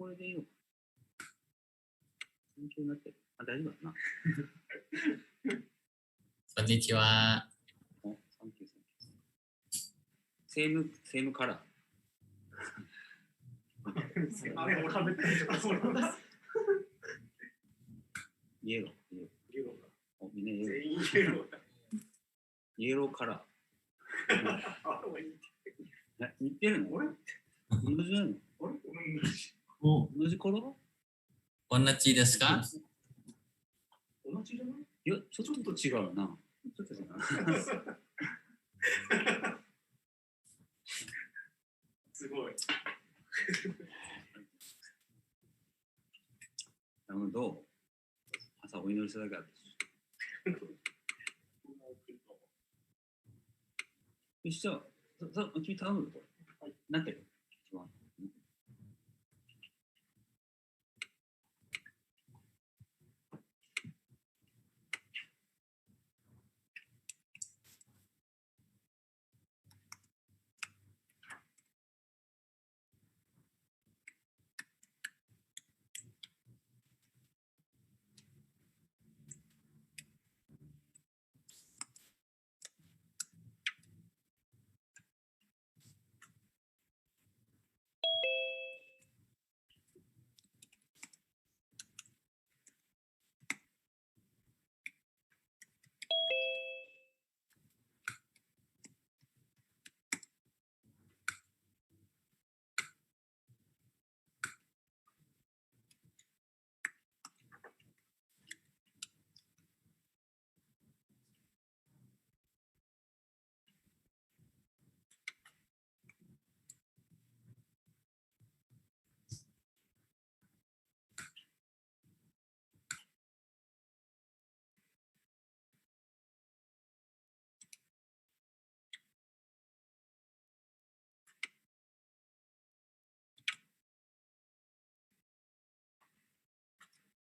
これでいいのか。勉強になってる。あ、大丈夫だな。こんにちは。お、サンキュー、サンキュー。セームカラー。あれ、俺はめたんじゃない。イエロー。イエローだ。お、みんなイエロー。全員イエローだ。イエローカラー。あ、似てるの？俺同じなの？あれ俺同じカラー？同じですか？同じじゃない？いや、ちょっと違うな。ちょっと違うな。すごい。どう？朝お祈りするだけあるし。よし、じゃあ、君頼むよ、これ。なんていうの？一番。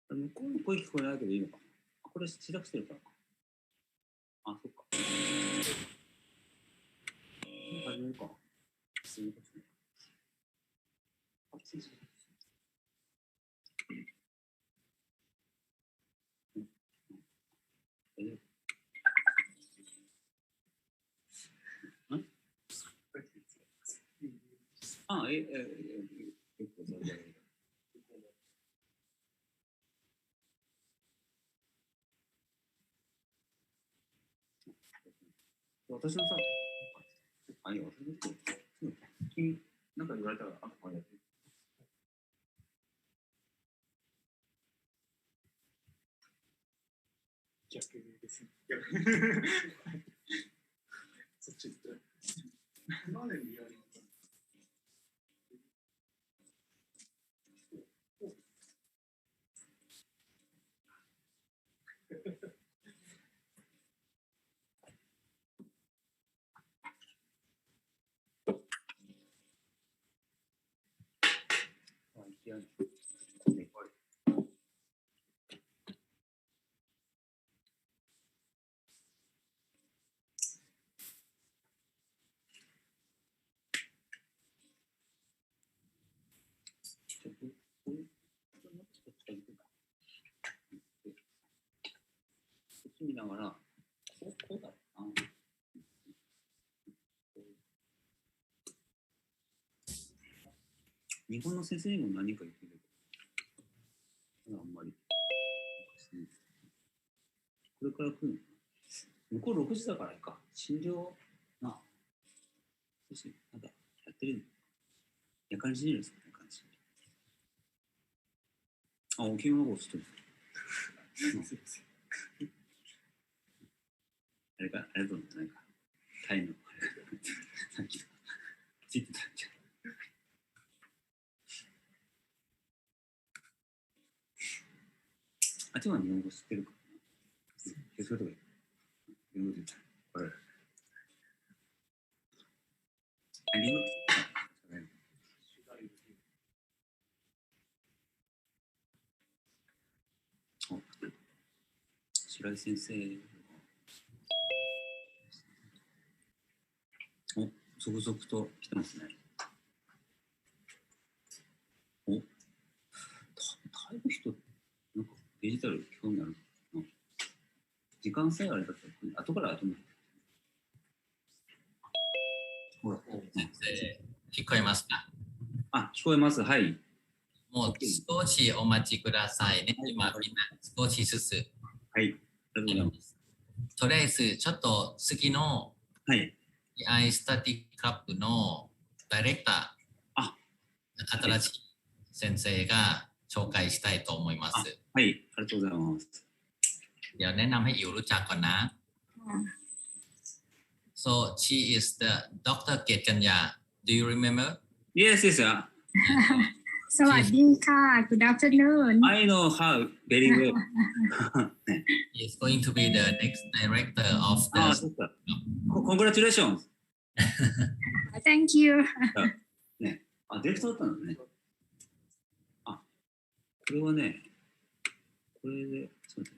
向こうの声聞こえないけどいいのかな。これ自宅してるからか。あ、そっか。始めるか。すみません。あ、失礼します。あ、結構それで。私のさ、あ、いいよ、忘れてる。君、なんか言われたら、あ、これやって。逆ですね。そっち行って。何年リアルにITI。こっち見ながら、こうだろうな。日本の先生にも何か言ってるけど、あんまり。これから来るのかな。向こう6時だからいいか。診療なあ。少し、なんかやってるの。夜間診療ですかね、感じ。あ、お着物をしてる。あれか、あれとなんか、タイの、さっきとついてたんじゃん。あっちは日本語知ってるかな。そういうとこ日本語でこれ。あ、日本語白井先生。お、続々と来てますね。お、タイの人、なんかデジタル興味あるの？時間さえあれだったら、後から後に。ほら、先生、聞こえますか？あ、聞こえます。はい。もう少しお待ちくださいね。今みんな少しずつ。はい。ありがとうございます。とりあえず、ちょっと次のはい。ITI スタディクラブのダイレクター、新しい先生が紹介したいと思います。はい。ありがとうございます。เดี๋ยวแนะนำให้อิ๋วรู้จักก่อนนะ So she is the Dr. เกตกัญญา Do you remember? Yes, yes. สวัสดีค่ะ Good afternoon. I know how very well. He is going to be the next director of あ、 the そっか。Congratulations. Thank you. ね。あ、ディレクターだったんだね。あ、これはね、これで、そうだね。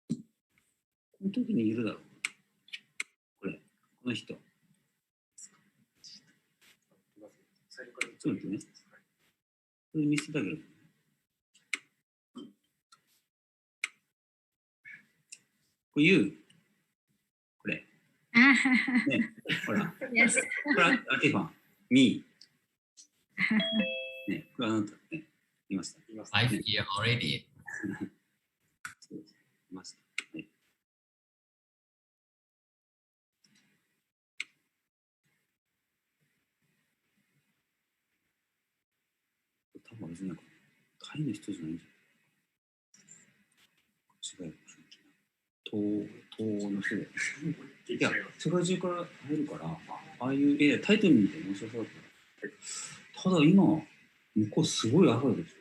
この時にいるだろう。これ、この人。そうですね。これ見せてあげる。これ言う。これ。ね、ほら。Yes. これアティファン。ミー。ね、これあなたね。いました。いました。 5 year already. そうです。いました。はい。多分あれじゃないかな。タイの人じゃないんじゃない？違うかもしれない。東の人で。いや、世界中から入るから、ああいう、タイトル見て面白そうだった。ただ今、向こうすごいアフロですよ。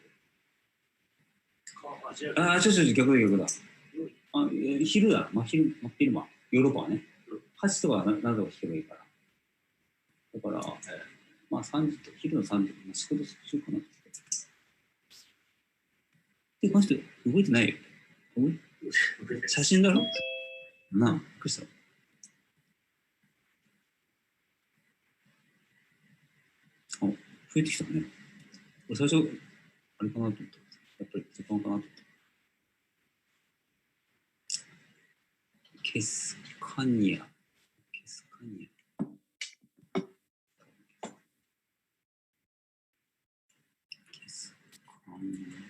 あ、ちょ、逆だ。あ、昼だ。真昼間。ヨーロッパはね。8とか7とか引けばいいから。だから、まあ3時と、昼の3時とか、仕事しようかなって。で、この人、動いてないよ。写真だろ？なあ、びっくりした。あ、増えてきたね。俺最初、あれかなと思った。やっぱり時間かなと思った。ケスカニア。ケスカニア。ケスカニア。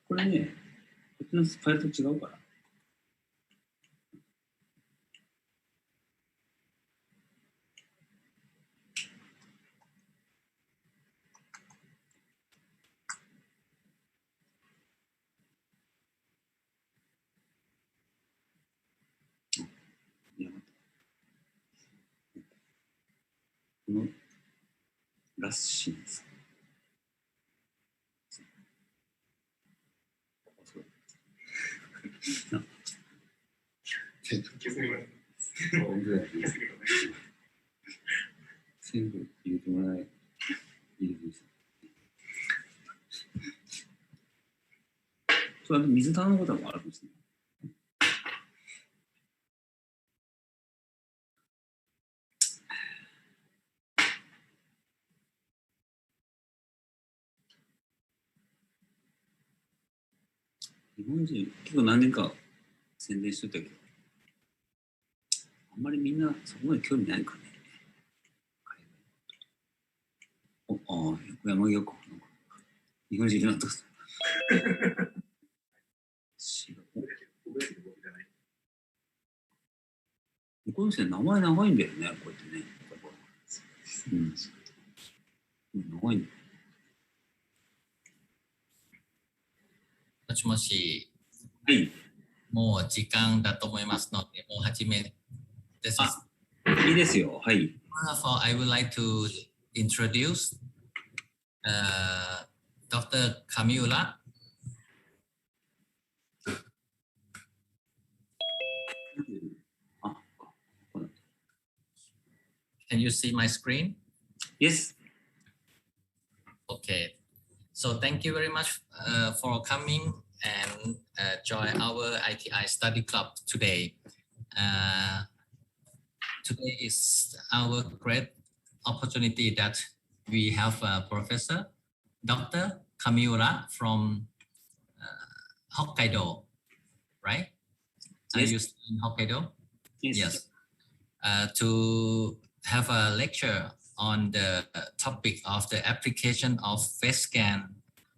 これね、こっちのファイルと違うから。このラッシーさん。全部入れてもらえ。いいです。それは水頼むこともあるんですね。日本人、結構何年か宣伝してたけど、あんまりみんなそこまで興味ないかね。お、ああ、山際か。日本人いるなとか。向こうの人名前長いんだよね、こうやってね。うん。長いんだよ。もしもし。はい。もう時間だと思いますので、もう始めです。いいですよ。はい。Therefore, I would like to introduce Dr. Camila. Can you see my screen? Yes. Okay. So thank you very much for coming and join our ITI study club today. Today is our great opportunity that we have a professor, Dr. Kamiura from Hokkaido, right? Are Yes. you still in Hokkaido? Yes. Yes. To have a lecture on the topic of the application of face scan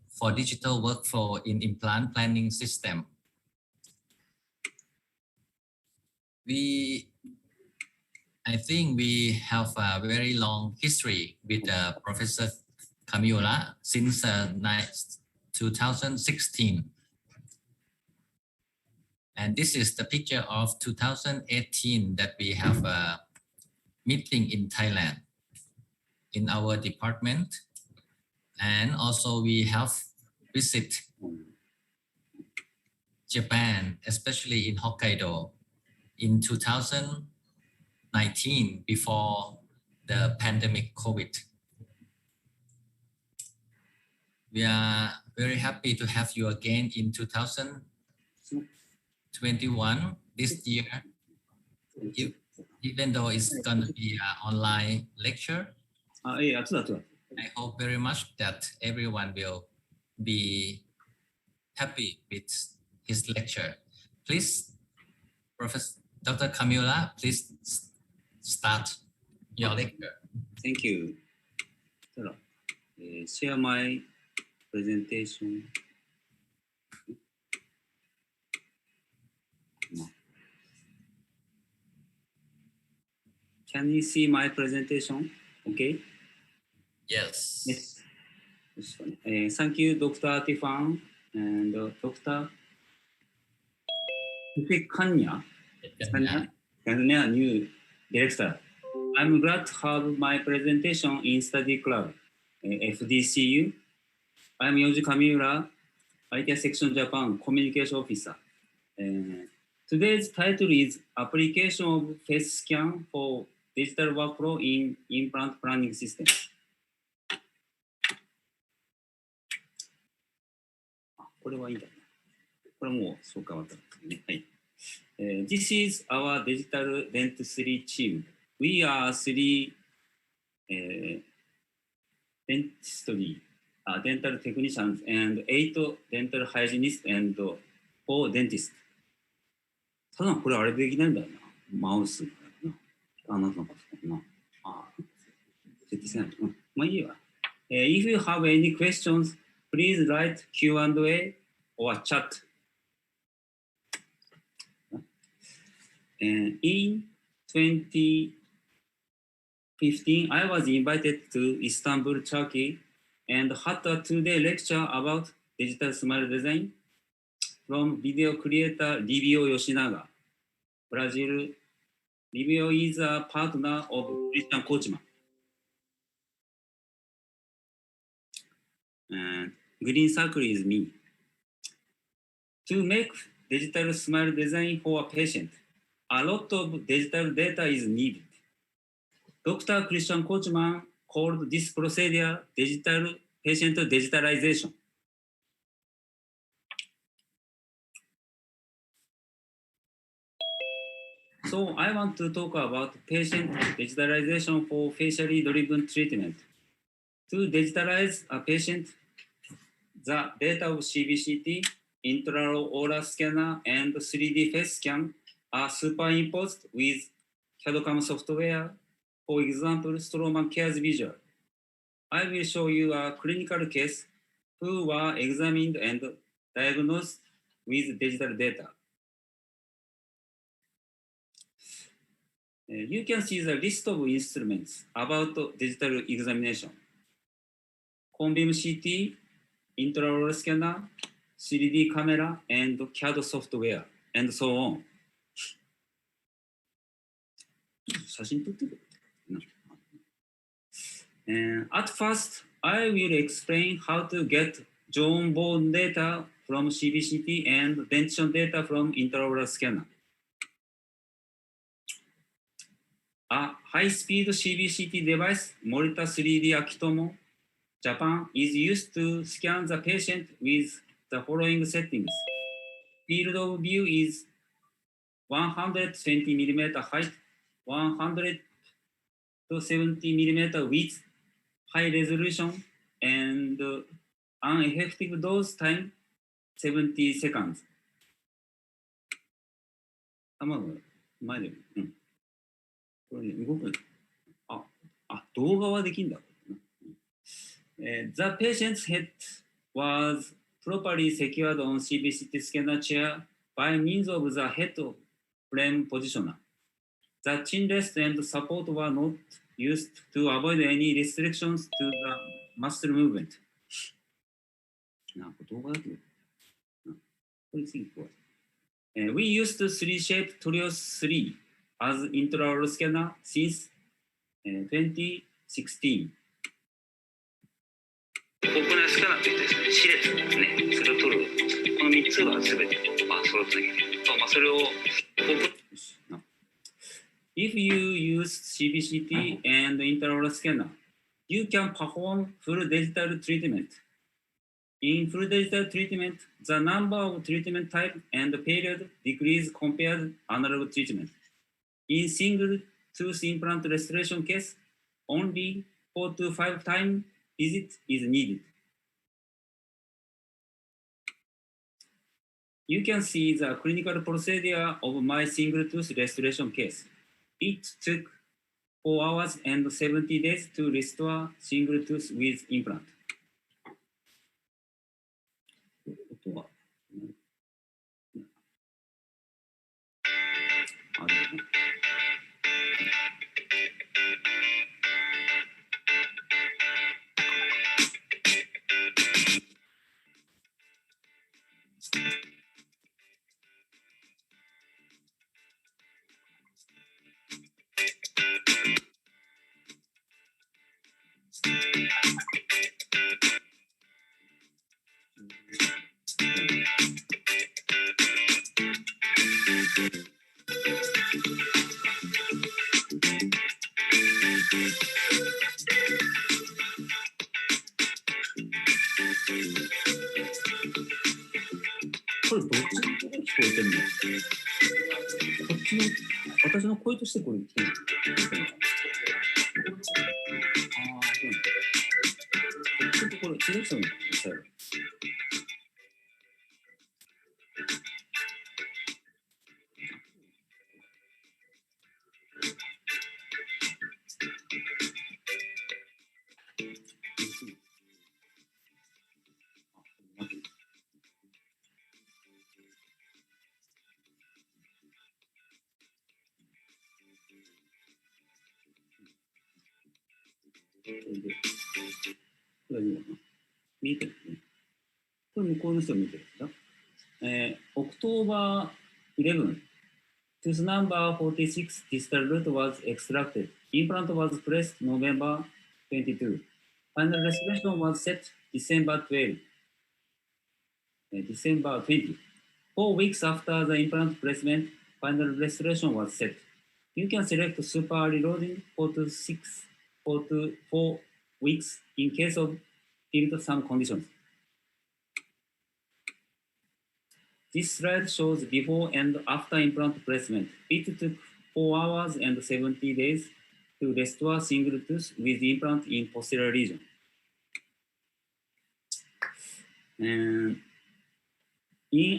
for digital workflow in implant planning system. I think we have a very long history with Professor Kamiura since 2016. And this is the picture of 2018 that we have a meeting in Thailand in our department. And also we have visit Japan, especially in Hokkaido in 2019 before the pandemic COVID. We are very happy to have you again in 2021 this year, even though it's going to be an online lecture. I hope very much that everyone will be happy with his lecture. Please, Professor Dr. Kamiura, please start your lecture. Thank you. Share my presentation. Can you see my presentation? Okay. Yes. Yes. Thank you, Dr. Tifan and Dr. Kanya, new director. I'm glad to have my presentation in study club, FDCU. I'm Yoji Kamiura, ITI Section Japan Communication Officer. Today's title is Application of Face Scan for Digital Workflow in Implant Planning System. This is our digital dentistry team. We are 3 dental technicians and 8 dental hygienists and 4 dentists. ただこれあれできないんだよな。マウスな。あなたのパソコンな。設定せないと。まあいいわ。If you have any questions, please write Q&A or chat. In 2015, I was invited to Istanbul, Turkey, and had a 2-day lecture about digital smile design from video creator Livio Yoshinaga, Brazil. Livio is a partner of Christian Coachman. And green circle is me. To make digital smile design for a patient, a lot of digital data is needed. Dr. Christian Coachman called this procedure digital patient digitalization. So I want to talk about patient digitalization for facially driven treatment. To digitalize a patient, the data of CBCT, intraoral scanner, and 3D face scan are superimposed with CAD/CAM software, for example, Stroman Cares Visual. I will show you a clinical case who were examined and diagnosed with digital data. You can see the list of instruments about digital examination. Conbeam CT, intraoral scanner, 3D camera, and CAD software, and so on. 写真撮ってくれ。At first, I will explain how to get jaw bone data from CBCT and dentition data from intraoral scanner. A high-speed CBCT device, Monitor 3D Akitomo, Japan is used to scan the patient with the following settings. Field of view is 120 millimeter height, 170 millimeter width, high resolution, and an effective dose time 70 seconds. 前で、うん。これね、動く。動画はできんだ。The patient's head was properly secured on CBCT scanner chair by means of the head frame positioner. The chin rest and support were not used to avoid any restrictions to the muscle movement. なんか動画だけど。これ次これ。We used three-shape Trios 3 as intraoral scanner since 2016. コープナースキャナーといってですね、視列ね、それを取る。この3つはすべて、揃ってなきゃいけない。それをIf you use CBCT and intraoral scanner, you can perform full digital treatment. In full digital treatment, the number of treatment type and period decrease compared analog treatment. In single tooth implant restoration case, only 4 to 5 times visit is needed. You can see the clinical procedure of my single tooth restoration case. It took 4 hours and 70 days to restore single tooth with implant. これどっちの声聞こえてるの？こっちの私の声としてこれ聞こえてるのかな？ちょっとこれ違う人に伝える。これ見えてるね。これ向こうの人見てるんですか？October 11, tooth number 46 distal root was extracted. Implant was placed November 22. Final restoration was set December 12. December 20. 4 weeks after the implant placement, final restoration was set. You can select super early loading 4 to 4 weeks in case of field some conditions. This slide shows before and after implant placement. It took 4 hours and 70 days to restore single tooth with implant in posterior region. In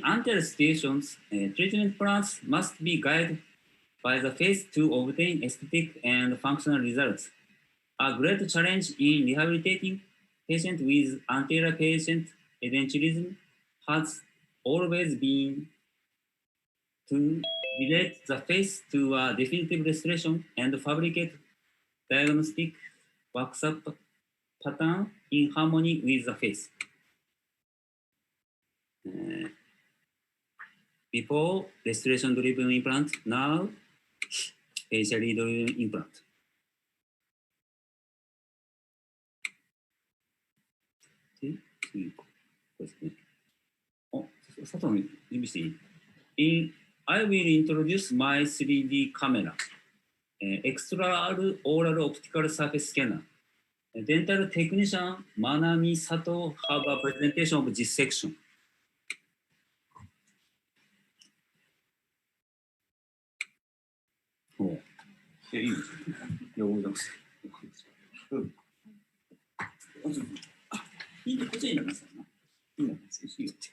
anterior situations, treatment plans must be guided by the face to obtain aesthetic and functional results. A great challenge in rehabilitating patients with anterior patient edentulosum has always been to relate the face to a definitive restoration and fabricate diagnostic wax-up pattern in harmony with the face. Before restoration-driven implant, now facially driven implant. 次これですね。佐藤の準備していい？ I will introduce my 3D camera, extraoral optical surface scanner. Dental technician Manami Sato have a presentation of this section. おう。いいですね。いや、ごめんなさい。うん。あ、いいね、こっちになりますよね。いいんだね、いいよって。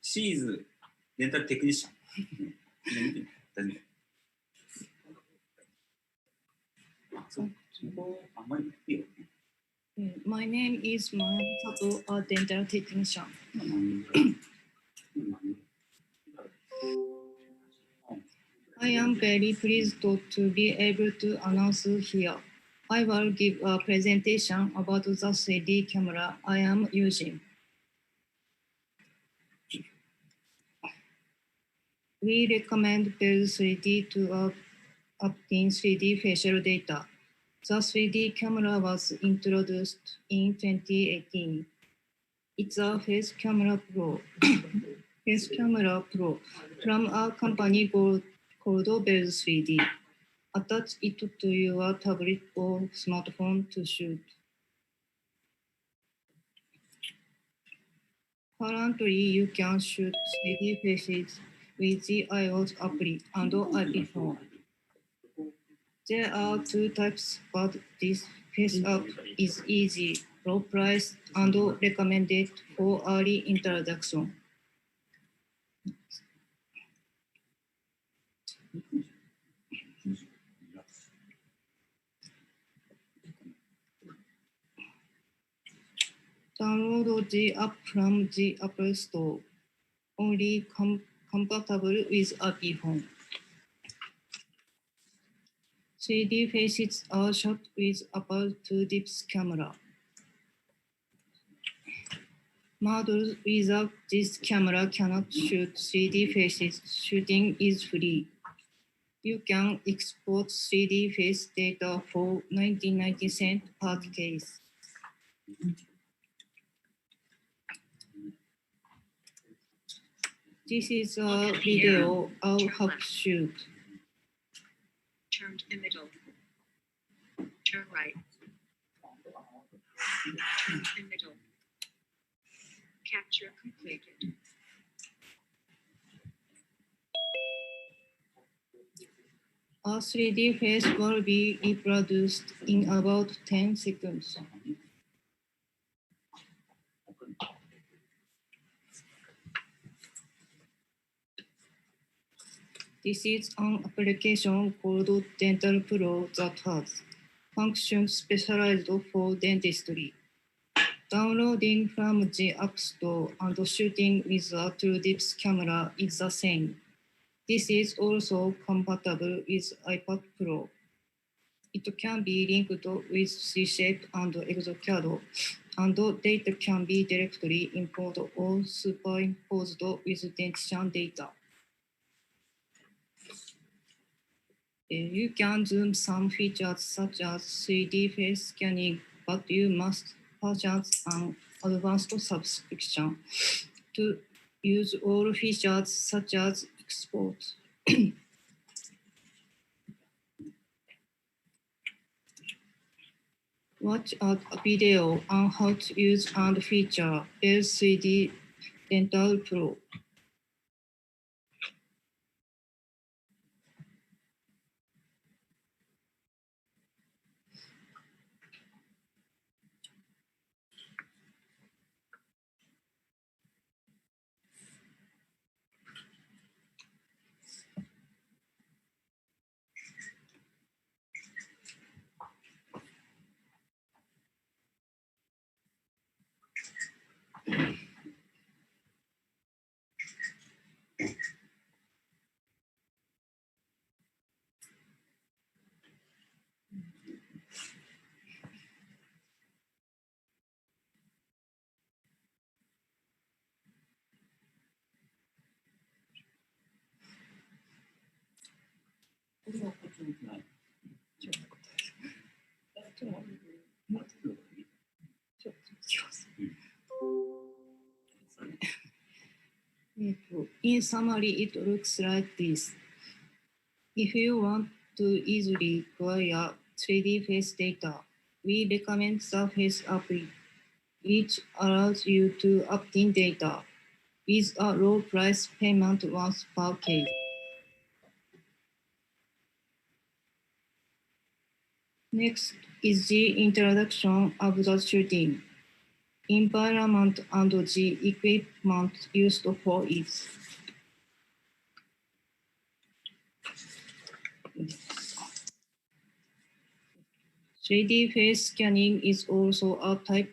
She is dental technician. 大丈夫。そう、そこあんまりいいよね。My name is Manami Sato, a dental technician. I am very pleased to be able to announce here. I will give a presentation about the 3D camera I am using. We recommend Bell 3D to obtain 3D facial data. The 3D camera was introduced in 2018. It's a Face Camera Pro. Face Camera Pro from a company called Bell 3D. Attach it to your tablet or smartphone to shoot. Currently, you can shoot 3D faces with the iOS app and iPhone. There are two types, but this face app is easy, low price, and recommended for early introduction. Download the app from the Apple Store. Only compatible with iPhone. 3D faces are shot with Apple 2D camera. Models without this camera cannot shoot 3D faces. Shooting is free. You can export 3D face data for 19.90 cents per case. This is a video I'll have shoot. Turn to the middle. Turn right. Turn to the middle. Capture completed. A 3D face will be reproduced in about 10 seconds. This is an application called Dental Pro that has functions specialized for dentistry. Downloading from the App Store and shooting with a 2D camera is the same. This is also compatible with iPad Pro. It can be linked with C-Shape and ExoCAD, and data can be directly imported or superimposed with dentition data. You can zoom some features such as 3D face scanning, but you must purchase an advanced subscription to use all features such as export. Watch a video on how to use and feature Bell 3D Dental Pro. In summary, it looks like this. If you want to easily acquire 3D face data, we recommend Surface API, which allows you to obtain data with a low price payment once per case. Next is the introduction of the shooting environment and the equipment used for it. 3D face scanning is also a type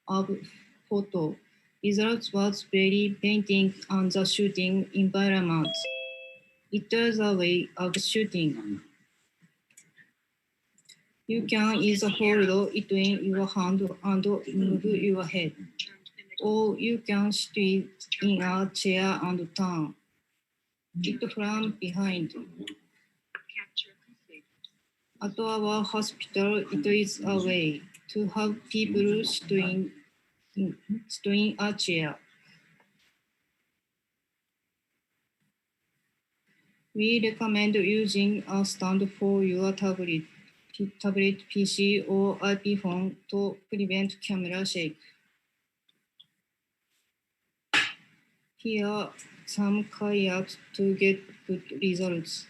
of photo. Results was very painting on the shooting environment. It is a way of shooting. You can either hold it in your hand and move your head, or you can sit in a chair and turn it from behind. Capture complete. At our hospital, it is a way to have people sitting in a chair. We recommend using a stand for your tablet, PC, or IP phone to prevent camera shake. Here are some kayaks to get good results.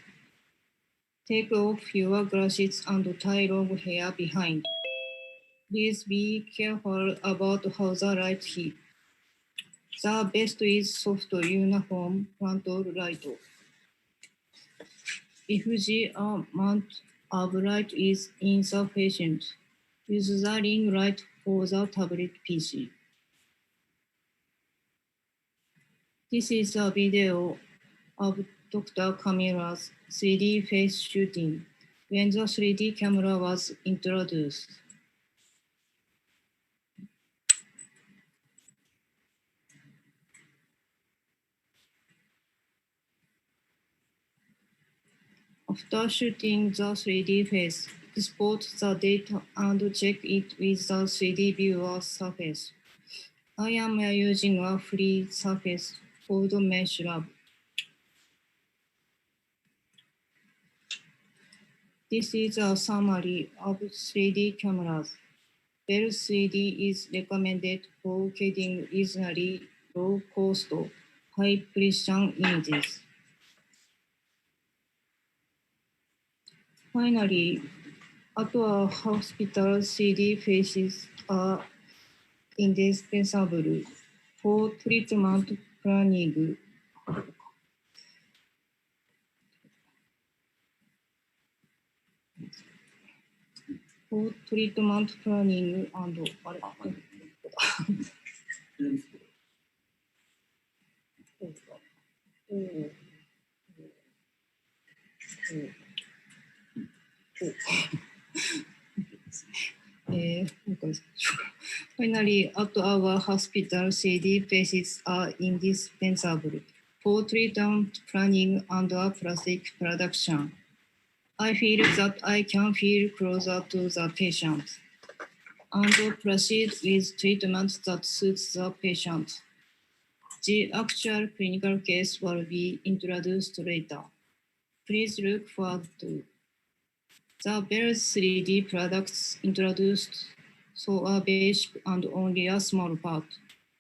Take off your glasses and tie long hair behind. Please be careful about how the light hits. The best is soft uniform frontal light. If the amount of light is insufficient, use the ring light for the tablet PC. This is a video of Dr. Camera's 3D face shooting when the 3D camera was introduced. After shooting the 3D face, export the data and check it with the 3D viewer surface. I am using a free surface called Mesh Lab. This is a summary of 3D cameras. Bell 3D is recommended for getting reasonably low cost, high precision images. Finally, at our hospital, 3D faces are indispensable for treatment planning. For treatment planning and Finally, at our hospital, 3D faces are indispensable for treatment planning and plastic production. I feel that I can feel closer to the patient and proceed with treatment that suits the patient. The actual clinical case will be introduced later. Please look forward to the Bell 3D products introduced so are basic and only a small part.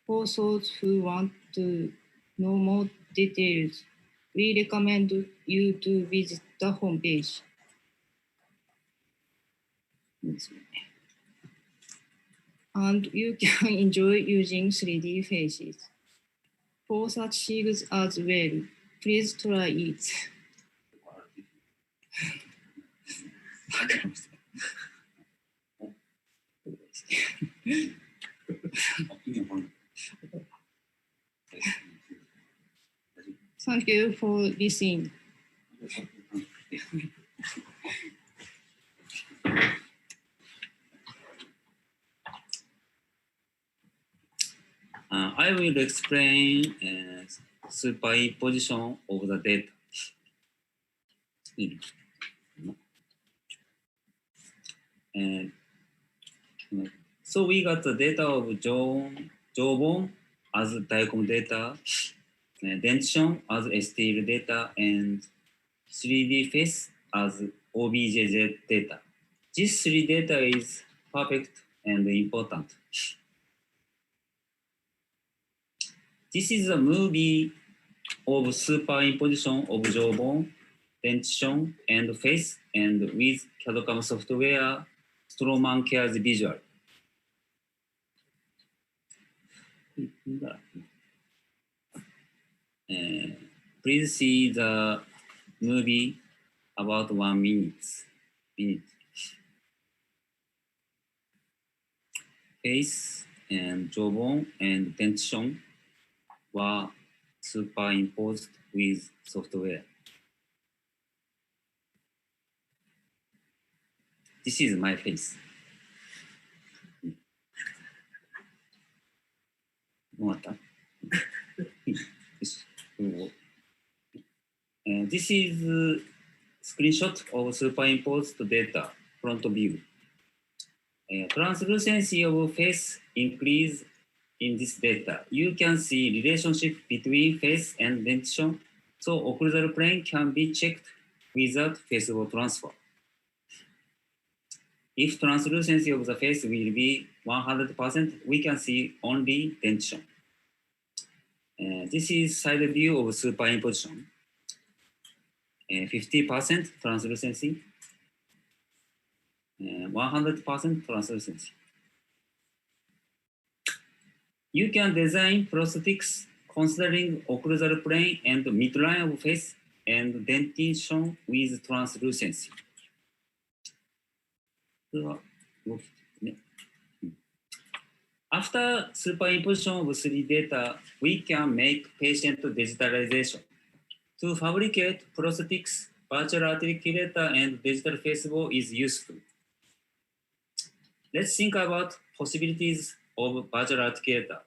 For those who want to know more details, we recommend you to visit the homepage. And you can enjoy using 3D faces. For such things as well, please try it. Thank you for listening. I will explain superposition of the data. So we got the data of jawbone as diacom data, dentition as STL data, and 3D face as OBJJ data. This 3 data is perfect and important. This is a movie of superimposition of jawbone, dentition, and face, and with CAD/CAM software, Strowman cares visual. Please see the movie about 1 minute. Face and jawbone and dentition were superimposed with software. This is my face. This is a screenshot of superimposed data front view. Translucency of face increase in this data. You can see relationship between face and dentition, so occlusal plane can be checked without faceable transfer. If translucency of the face will be 100%, we can see only dentition. This is side view of superimposition. 50% translucency, 100% translucency. You can design prosthetics considering occlusal plane and midline of face and dentition with translucency. After superimposition of 3D data, we can make patient digitalization. To fabricate prosthetics, virtual articulator and digital faceable is useful. Let's think about possibilities of virtual articulator.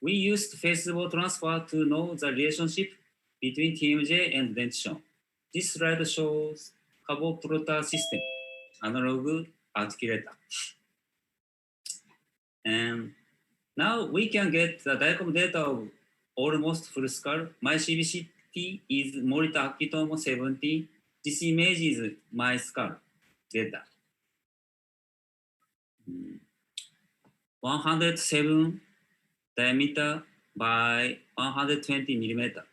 We used faceable transfer to know the relationship between TMJ and dentition. This slide shows cabo-plotter system, analog articulator. And now we can get the DICOM data of almost full skull. My CBCT is monitor Akitomo 70. This image is my skull data. 107 diameter by 120 millimeter.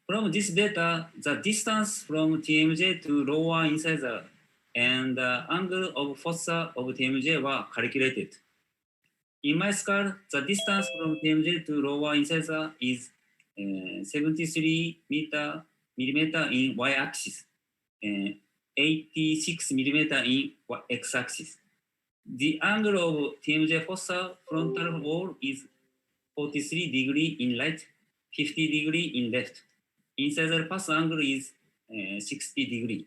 From this data, the distance from TMJ to lower incisor and the angle of fossa of TMJ were calculated. In my skull, the distance from TMJ to lower incisor is 73 millimeter in y-axis, 86 millimeter in x-axis. The angle of TMJ fossa frontal wall is 43 degree in right, 50 degree in left. Incisor pass angle is 60 degree.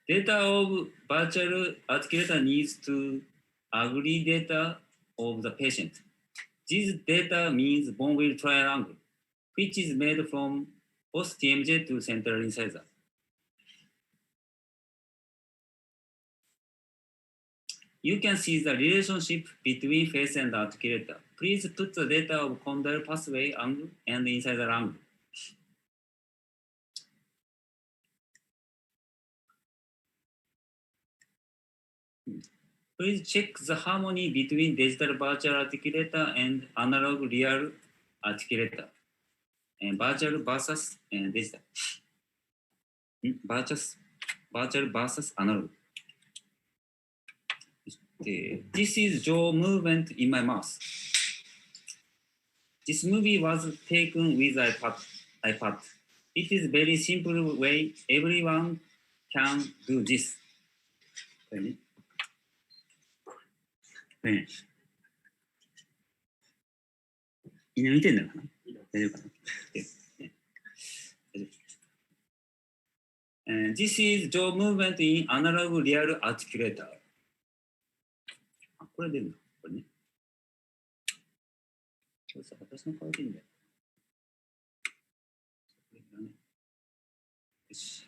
Data of virtual articulator needs to agree data of the patient. This data means bone wheel triangle, which is made from both TMJ to central incisor. You can see the relationship between face and articulator. Please put the data of condyle pathway angle and incisor angle. Please check the harmony between digital virtual articulator and analog real articulator. And virtual versus digital. Virtual versus analog. This is jaw movement in my mouth. This movie was taken with iPad. It is very simple way. Everyone can do this. みんな見てんだかな？大丈夫かな？ This is jaw movement in analog real articulator. これ出るの？これね。これさ、私の顔でいいんだよ。これだね。よし。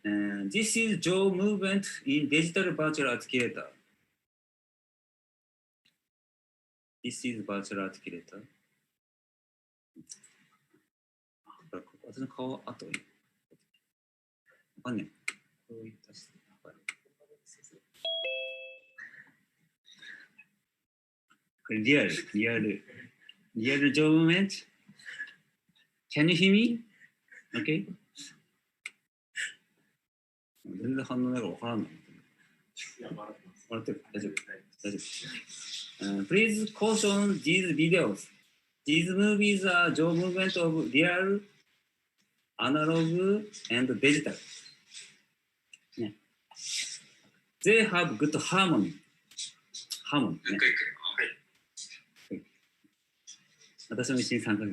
This is jaw movement in digital virtual articulator. This is virtual articulator. 私の顔後に。わかんない。こういった質問。これリアルジョブメント。Can you hear me? Okay? 全然反応ないから分からんの。笑ってる。大丈夫。Please caution these videos. These movies are job movement of real, analog, and digital. Yeah. They have good harmony. Harmony. 私も一緒に参加。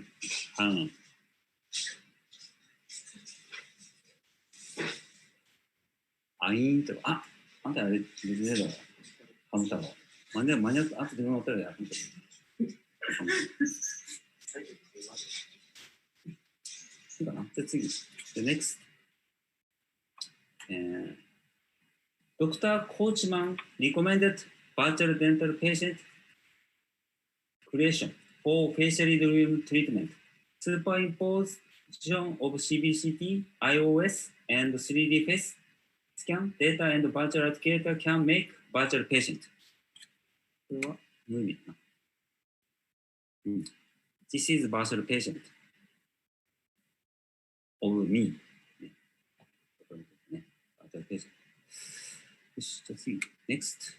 アインとか、あんたあれ、別にだわ。ハムタワー。間に合って、あと自分のお手でやるんだ。そうだな。じゃあ次。Next. Dr. Coachman recommended virtual dental patient creation for facially driven treatment. Superimposition of CBCT, iOS, and 3D face scan data and virtual educator can make virtual patient. これは無意味な。This is virtual patient of me. ね、virtual patient. よし、じゃあ次。Next.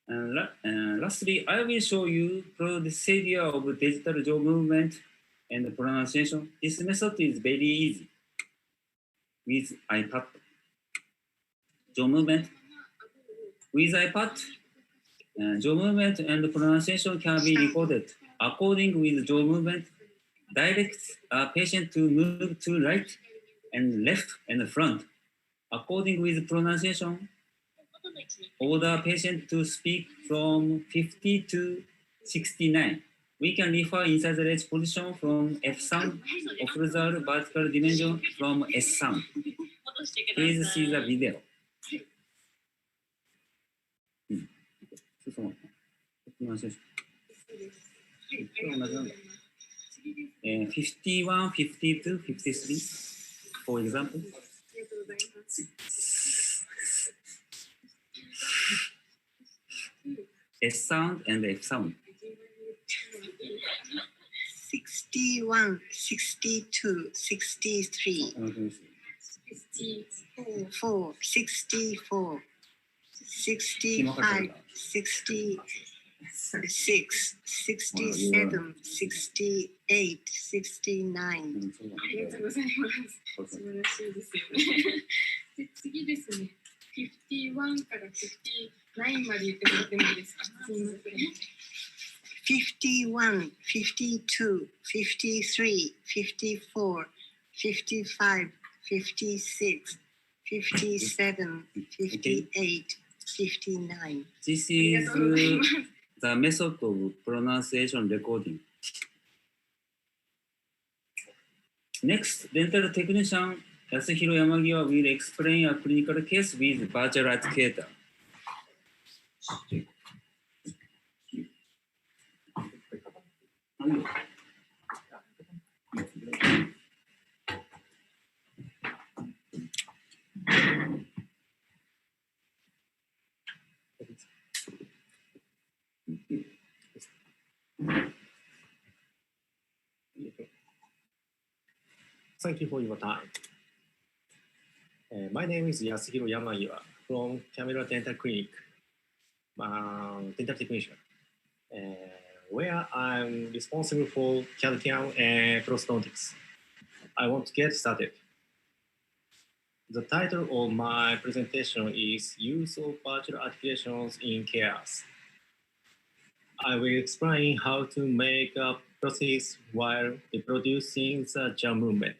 Lastly, I will show you procedure of digital jaw movement and pronunciation. This method is very easy with iPad. Jaw movement. With iPad, jaw movement and pronunciation can be recorded. According with jaw movement, direct a patient to move to right and left and front. According with pronunciation, order patient to speak from 50 to 69. We can refer inside the ledge position from F sound, observe vertical dimension from S sound. Please see the video. そう51, 52, 53, for example. S sound and F sound. 61, 62, 63, 4, 64, 65, 66, 67, 68, 69. ありがとうございます。素晴らしいですよね。で、次ですね。51から59まで言ってもらってもいいですか？すみません。51, 52, 53, 54, 55, 56, 57, 58, 59. This is the method of pronunciation recording. Next, dental technician Yasuhiro Yamagiwa will explain a clinical case with virtual educator. Thank you for your time. My name is Yasuhiro Yamagiwa from Camera Dental Clinic, dental technician, where I'm responsible for CAD/CAM and prosthodontics. I want to get started. The title of my presentation is Use of Virtual Articulations in Cares. I will explain how to make a process while reproducing the jaw movement.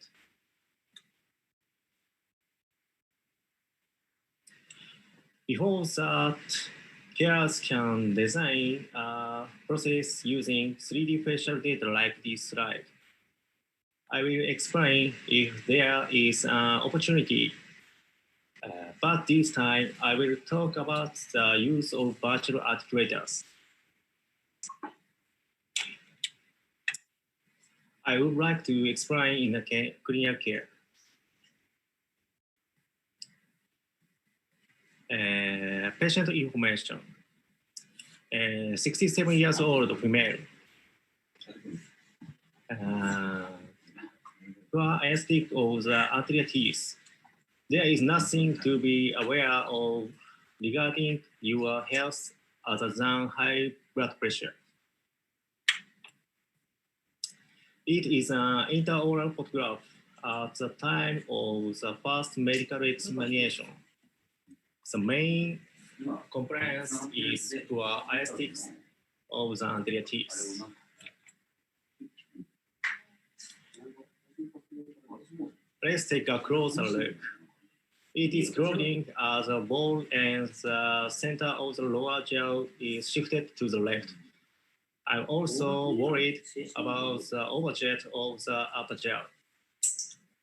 Before that, carers can design a process using 3D facial data like this slide. I will explain if there is an opportunity, but this time I will talk about the use of virtual articulators. I would like to explain in the clinical care. Patient information. 67 years old female. Poor aesthetic of the anterior teeth. There is nothing to be aware of regarding your health other than high blood pressure. It is an intraoral photograph at the time of the first medical examination. The main complaint is poor aesthetics of the anterior teeth. Let's take a closer look. It is closing as a ball and the center of the lower jaw is shifted to the left. I'm also worried about the overjet of the upper jaw.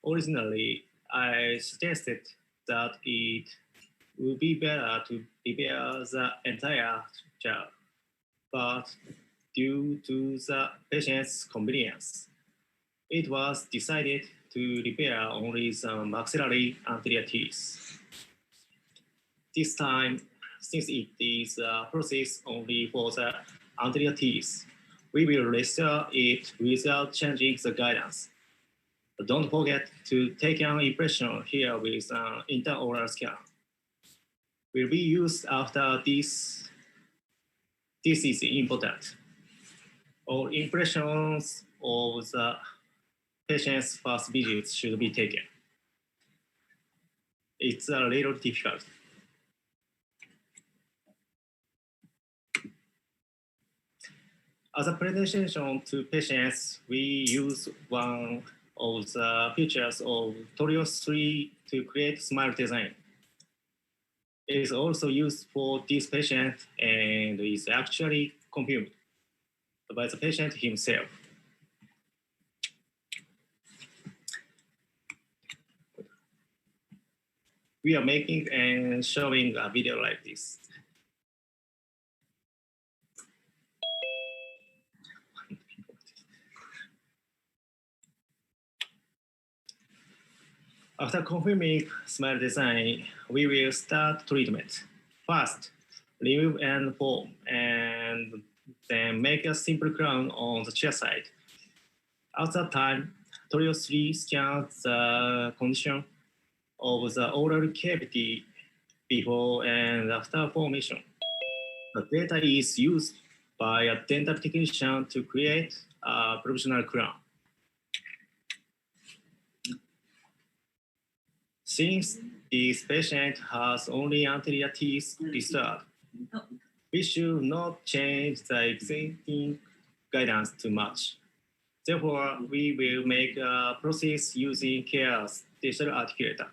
Originally, I suggested that it would be better to repair the entire jaw, but due to the patient's convenience, it was decided to repair only the maxillary anterior teeth. This time, since it is a process only for the anterior teeth, we will restore it without changing the guidance. But don't forget to take an impression here with an intraoral scan. Will be used after this. This is important. All impressions of the patient's first visit should be taken. It's a little difficult. As a presentation to patients, we use one of the features of Torios 3 to create smile design. It is also used for this patient and is actually confirmed by the patient himself. We are making and showing a video like this. After confirming smile design, we will start treatment. First, remove and form, and then make a simple crown on the chair side. At that time, Torios 3 scans the condition of the oral cavity before and after formation. The data is used by a dental technician to create a provisional crown. Since this patient has only anterior teeth disturbed, we should not change the existing guidance too much. Therefore, we will make a process using CARE's digital articulator.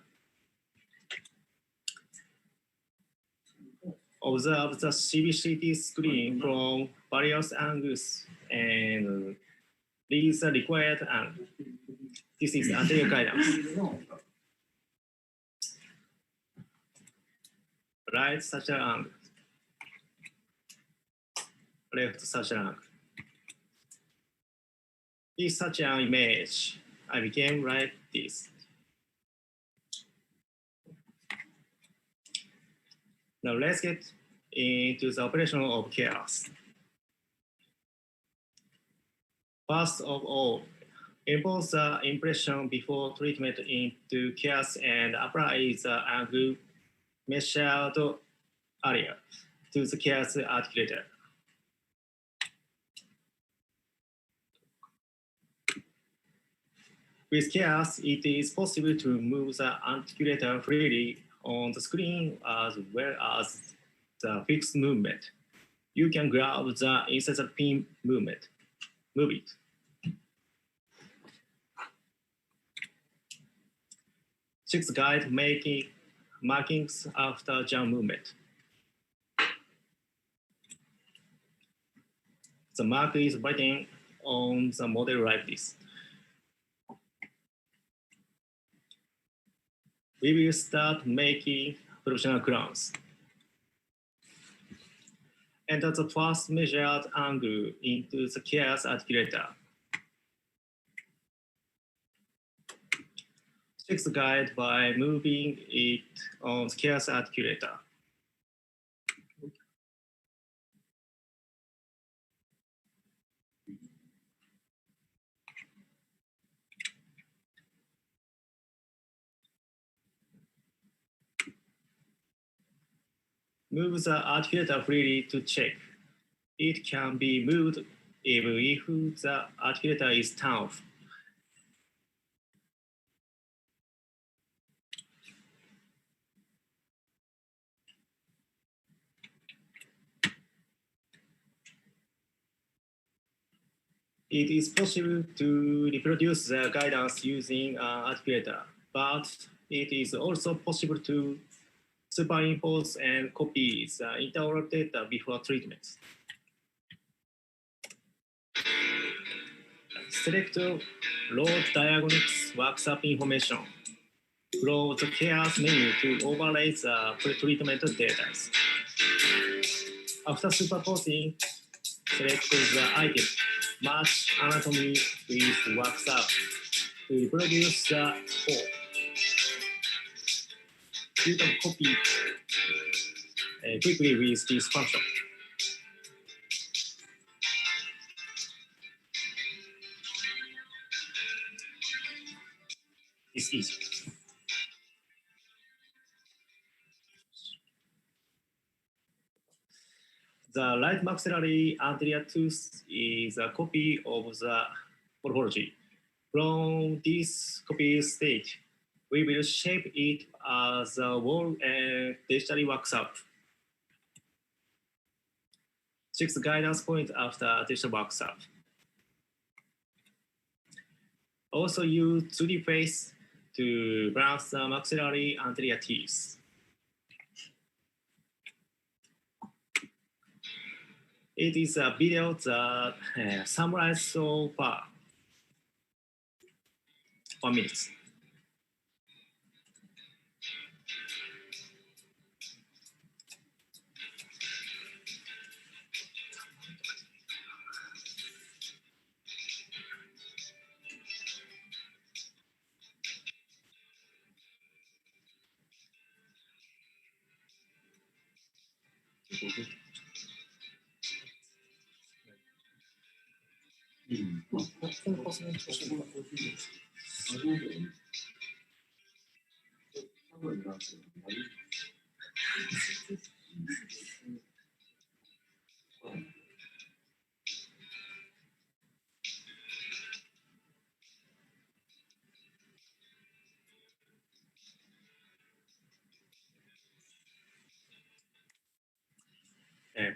Observe the CBCT screen from various angles and read the required angle. This is anterior guidance. Right sagittal angle. Left sagittal angle. Is such an image. I became like this. Now let's get into the operation of CARES. First of all, impose the impression before treatment into CARES and apply the angle measured area to the CARES articulator. With CARES, it is possible to move the articulator freely on the screen as well as the fixed movement. You can grab the incisor pin movement. Move it. Check the guide making markings after jump movement. The mark is written on the model like this. We will start making provisional crowns. Enter the first measured angle into the CARES articulator. Check the guide by moving it on the chaos articulator. Move the articulator freely to check. It can be moved even if the articulator is turned off. It is possible to reproduce the guidance using an articulator, but it is also possible to superimpose and copy the interoral data before treatment. Select load diagnostics workup information from the chaos menu to overlay the pre-treatment data. After superposing, select the item match anatomy with workup to reproduce the code. You can copy quickly with this function. It's easy. The right maxillary anterior tooth is a copy of the morphology. From this copy state, we will shape it as a wall and digitally works up. Check the guidance point after digital works up. Also use 2D face to balance the maxillary anterior teeth. It is a video that summarizes so far. 1 minute.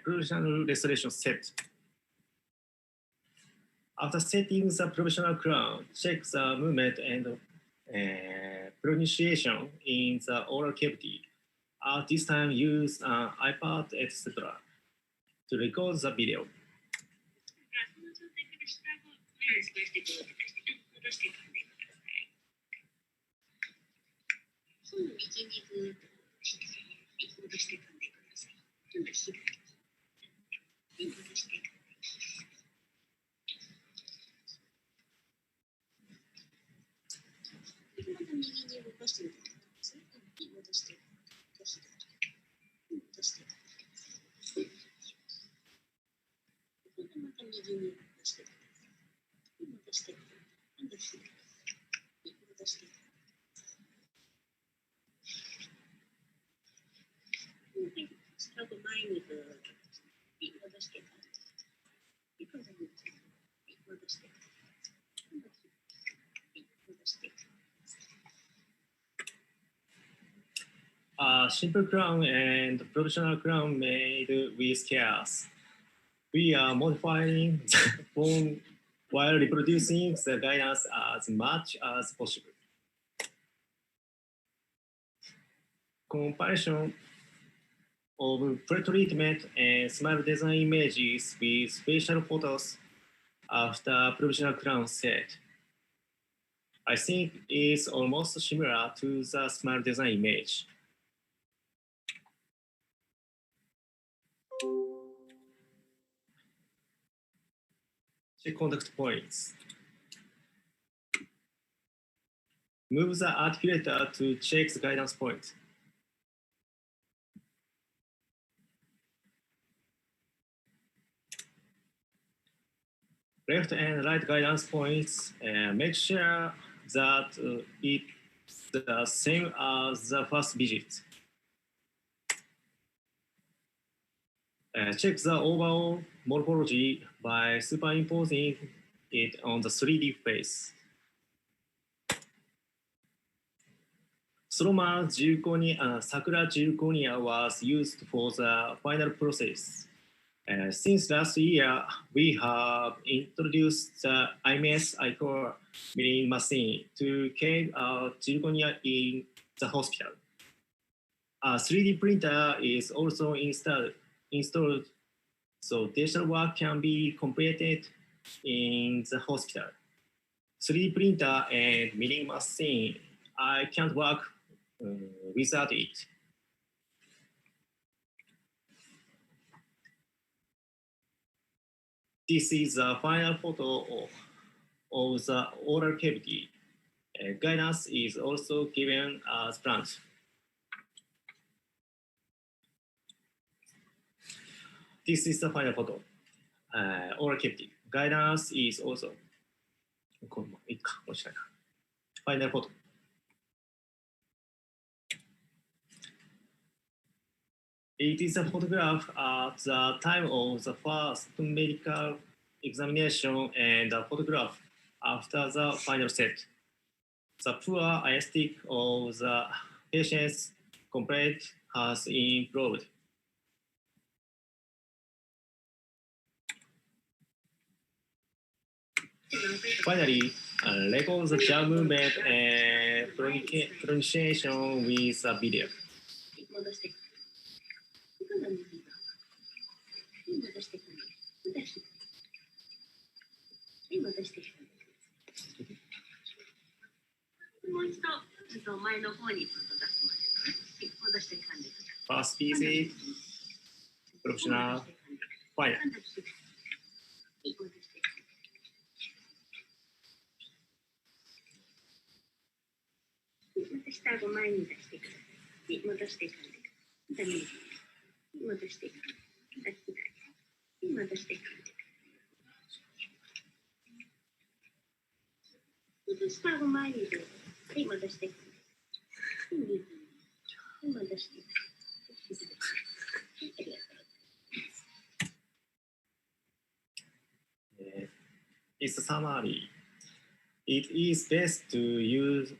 Provisional restoration set. After setting the provisional crown, check the movement and pronunciation in the oral cavity. At this time, use an iPad, etc. to record the video. A simple crown and provisional crown made with chaos. We are modifying the form while reproducing the guidance as much as possible. Comparison of pre-treatment and smile design images with facial photos after provisional crown set. I think it's almost similar to the smile design image. Check contact points. Move the articulator to check the guidance point. Left and right guidance points, make sure that it's the same as the first digit. Check the overall morphology by superimposing it on the 3D face. Sroma Sakura zirconia was used for the final process. Since last year, we have introduced the IMS ICOR milling machine to carry out zirconia in the hospital. A 3D printer is also installed so digital work can be completed in the hospital. 3D printer and milling machine, I can't work without it. This is the final photo of the oral cavity. Guidance is also given as planned. This is the final photo. Oral cavity. Guidance is also. Final photo. It is a photograph at the time of the first medical examination and a photograph after the final set. The poor aesthetic of the patient's complaint has improved. Finally, record the jaw movement and pronunciation with a video. Fast, easy, professional, fire. It's a summary. It is best to use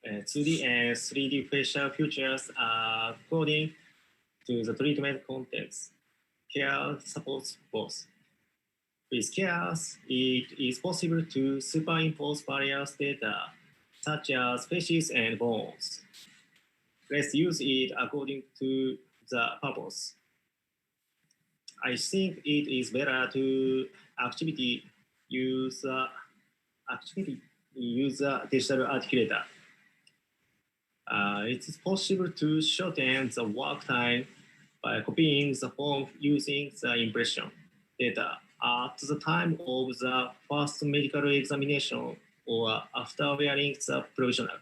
2D and 3D facial features according to the treatment context. Care supports both. With CARES, it is possible to superimpose various data, such as faces and bones. Let's use it according to the purpose. I think it is better to use a digital articulator. It is possible to shorten the work time by copying the form using the impression data at the time of the first medical examination or after wearing the provisional.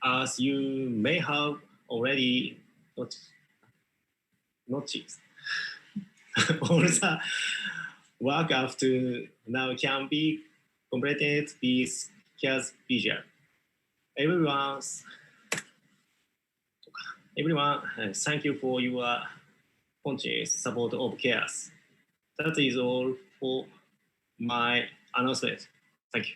As you may have already noticed, all the work up to now can be completed with CARES visual. Everyone, thank you for your continuous support of CARES. That is all for my announcement. Thank you.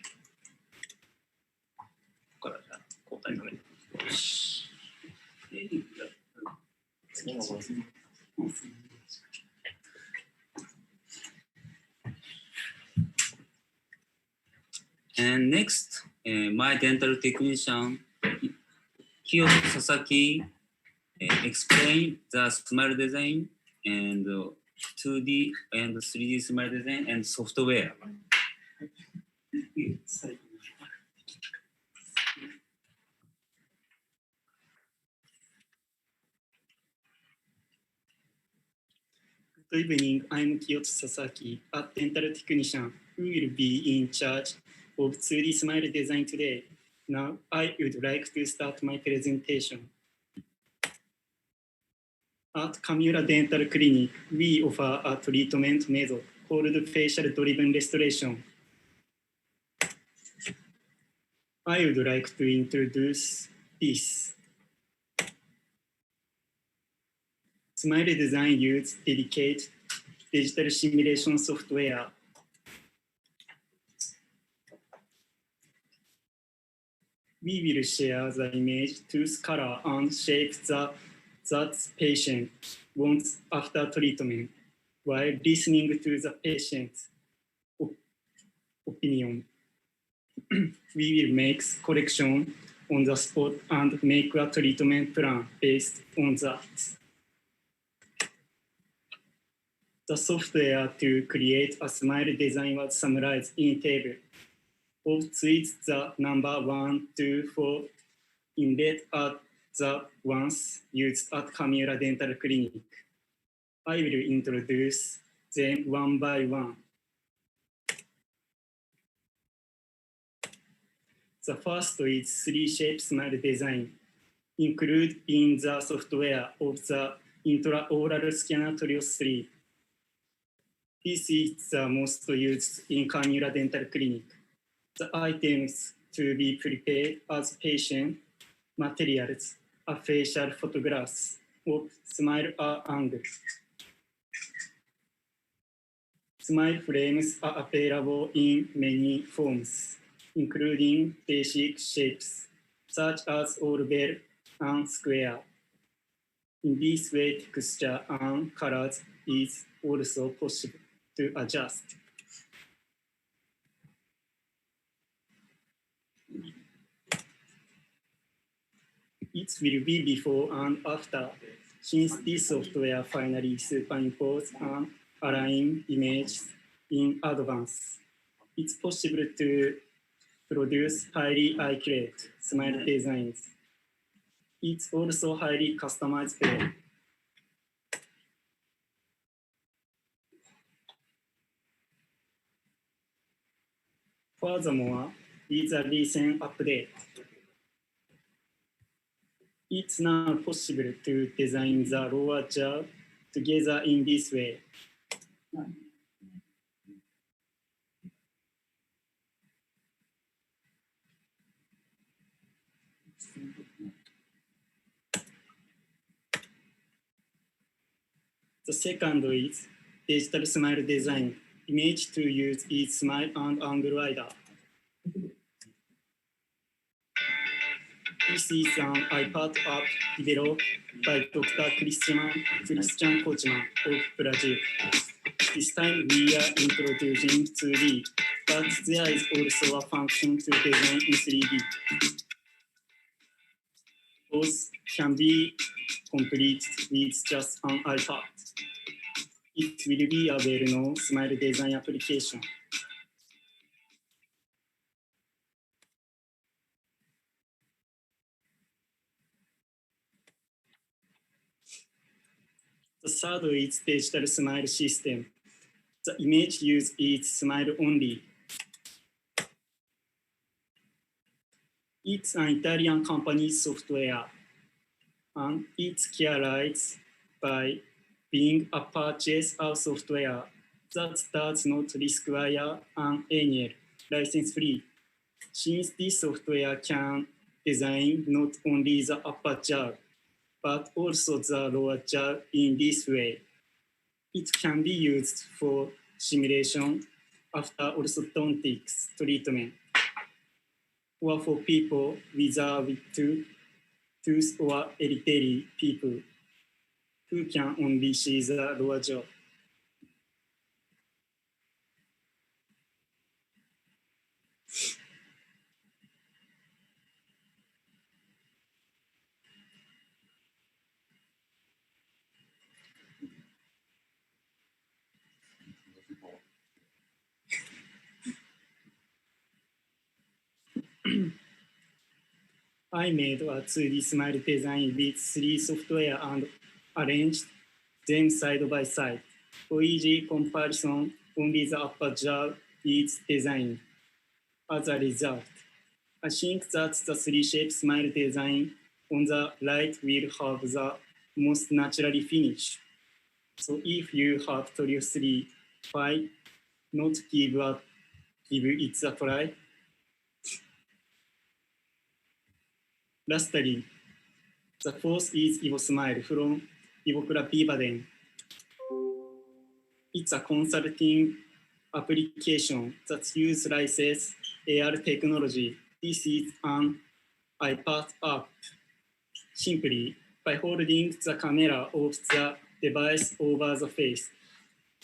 And next, my dental technician, Kiyoshi Sasaki, explain the smile design and 2D and 3D smile design and software. Good evening, I'm Kiyoshi Sasaki, a dental technician who will be in charge of 2D smile design today. Now, I would like to start my presentation. At Kamura Dental Clinic, we offer a treatment method called facial-driven restoration. I would like to introduce this. Smile Design uses dedicated digital simulation software. We will share the image, tooth color, and shape that patient wants after treatment, while listening to the patient's opinion. We will make correction on the spot and make a treatment plan based on that. The software to create a smile design was summarized in a table of tweets the number 1, 2, 4 in red are the ones used at Kamura Dental Clinic. I will introduce them one by one. The first is 3-shape smile design, included in the software of the intraoral scanner Trios 3. This is the most used in Kamura Dental Clinic. The items to be prepared as patient materials are facial photographs of smile angle. Smile frames are available in many forms, including basic shapes, such as oval and square. In this way, texture and colors is also possible to adjust. It will be before and after, since this software finally superimposes and aligns images in advance. It's possible to produce highly accurate smile designs. It's also highly customizable. Furthermore, with a recent update, it's now possible to design the lower jaw together in this way. The second is digital smile design. Image to use is smile and angle wider. This is an iPad app developed by Dr. Christian Kochman of Brazil. This time we are introducing 2D, but there is also a function to design in 3D. Both can be completed with just an iPad. It will be a well-known smile design application. The third is digital smile system. The image used is smile only. It's an Italian company's software, and it's characterized by being a purchase of software that does not require an annual license fee. Since this software can design not only the upper jaw, but also the lower jaw in this way, it can be used for simulation after orthodontics treatment, or for people without tooth or elderly people who can only see the lower jaw. I made a 2D smile design with 3 software and arranged them side by side. For easy comparison, only the upper jaw is designed. As a result, I think that the three-shape smile design on the right will have the most naturally finish. So if you have Trio 3, why not give it a try? Lastly, the fourth is Evo Smile from Evocra Vivaden. It's a consulting application that utilizes AR technology. This is an iPad app. Simply, by holding the camera of the device over the face,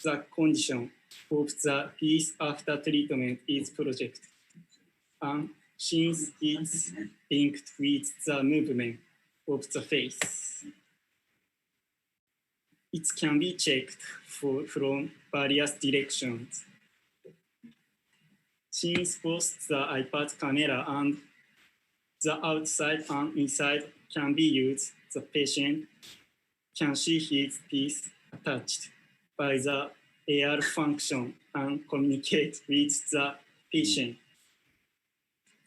the condition of the face after treatment is projected. And since it's linked with the movement of the face, it can be checked from various directions. Since both the iPad camera and the outside and inside can be used, the patient can see his teeth attached by the AR function and communicate with the patient.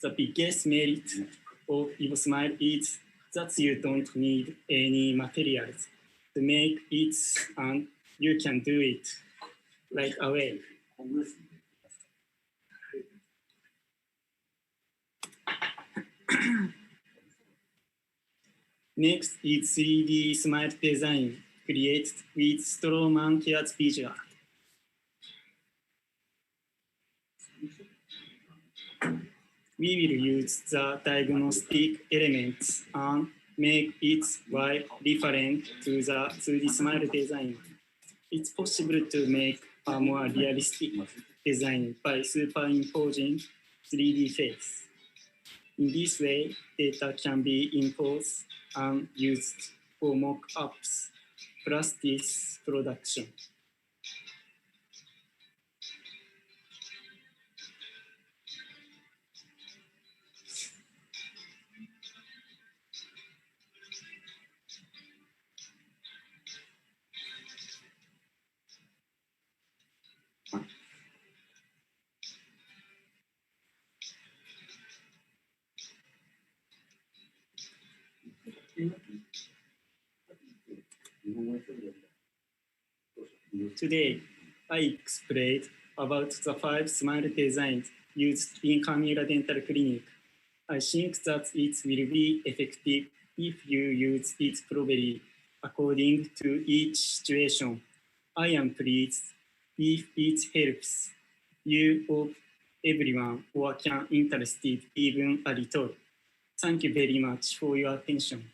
The biggest merit of EvoSmile is that you don't need any materials to make it, and you can do it right away. Next is 3D smile design created with Strawman Care's visual. We will use the diagnostic elements and make it wide different to the 3D smile design. It's possible to make a more realistic design by superimposing 3D face. In this way, data can be imposed and used for mock-ups, practice production. Today, I explained about the 5 smile designs used in Camila Dental Clinic. I think that it will be effective if you use it properly according to each situation. I am pleased if it helps you or everyone or can interested even a little. Thank you very much for your attention.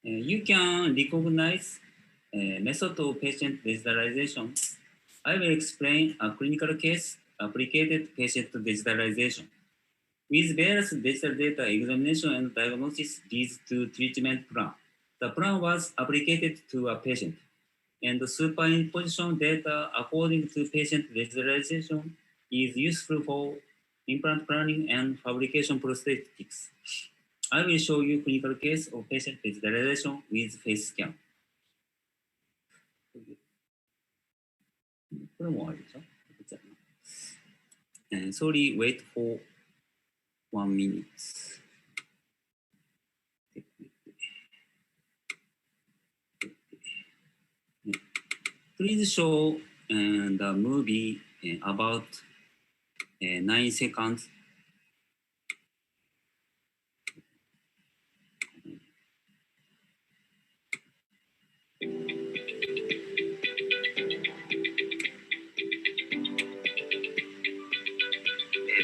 You can recognize method of patient digitalization. I will explain a clinical case applied patient digitalization. With various digital data, examination and diagnosis leads to treatment plan. The plan was applied to a patient, and the superimposition data according to patient digitalization is useful for implant planning and fabrication prosthetics. I will show you clinical case of patient digitalization with face scan. これもあるでしょ? Sorry, wait for 1 minute. Please show the movie about 9 seconds.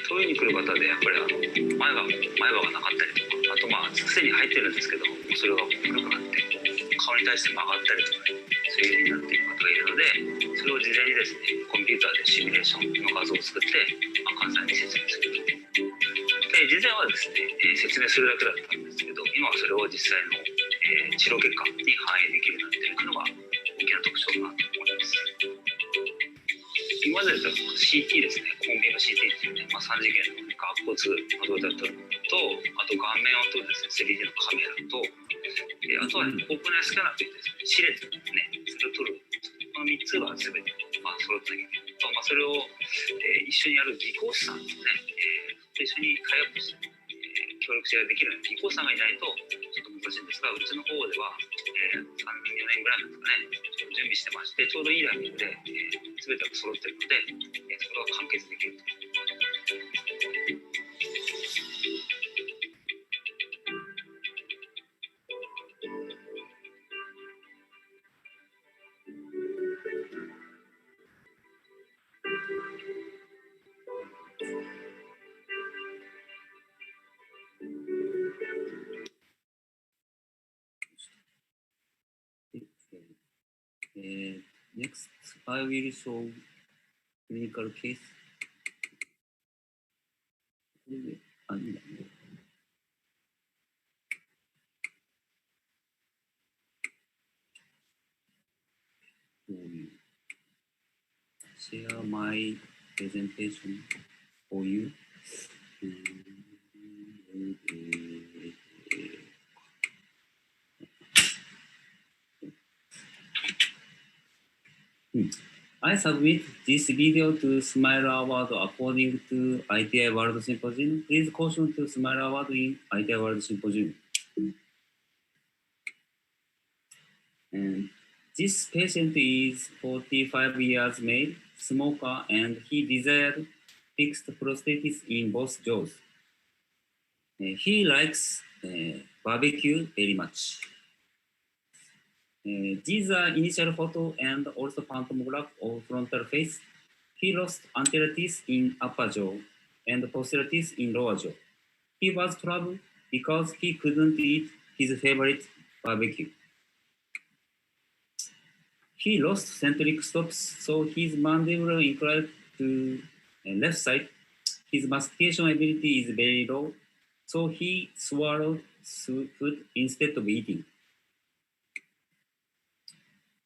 トイレに来る方でやっぱり前歯がなかったりとか、あとすでに入ってるんですけど、それが古くなって顔に対して曲がったりとか、そういう風になっている方がいるので、それを事前にですね、コンピューターでシミュレーションの画像を作って患者さんに説明すると。で、事前はですね、説明するだけだったんですけど、今はそれを実際の、治療結果に反映できるようになっているというのが大きな特徴かなと思います。今までだと CT ですね、コンビの CT っていうね、3次元の顎骨の動態を取ると、あと顔面を撮るですね、3D のカメラと、あとは、ね、オープンアイスキャナーといってですね、視列ですね、それを撮る。この3つは全て、揃ってなきゃいけないと、それを、一緒にやる技工士さんですね、一緒にタイアップして、協力し合いできるような技工士さんがいないとちょっと難しいんですが、うちの方では、3年、4年ぐらいなんですかね、準備してまして、ちょうどいいタイミングで、全てが揃っているので、それは完結できると。Next, I will show clinical case. これで、いいんだね。Share my presentation for you. I submit this video to Smile Award according to ITI World Symposium. Please caution to Smile Award in ITI World Symposium. And this patient is 45 years male, smoker, and he desired fixed prosthesis in both jaws. He likes barbecue very much. These are initial photo and also phantomograph of frontal face. He lost anterior teeth in upper jaw and posterior teeth in lower jaw. He was troubled because he couldn't eat his favorite barbecue. He lost centric stops, so his mandible inclined to left side. His mastication ability is very low, so he swallowed food instead of eating.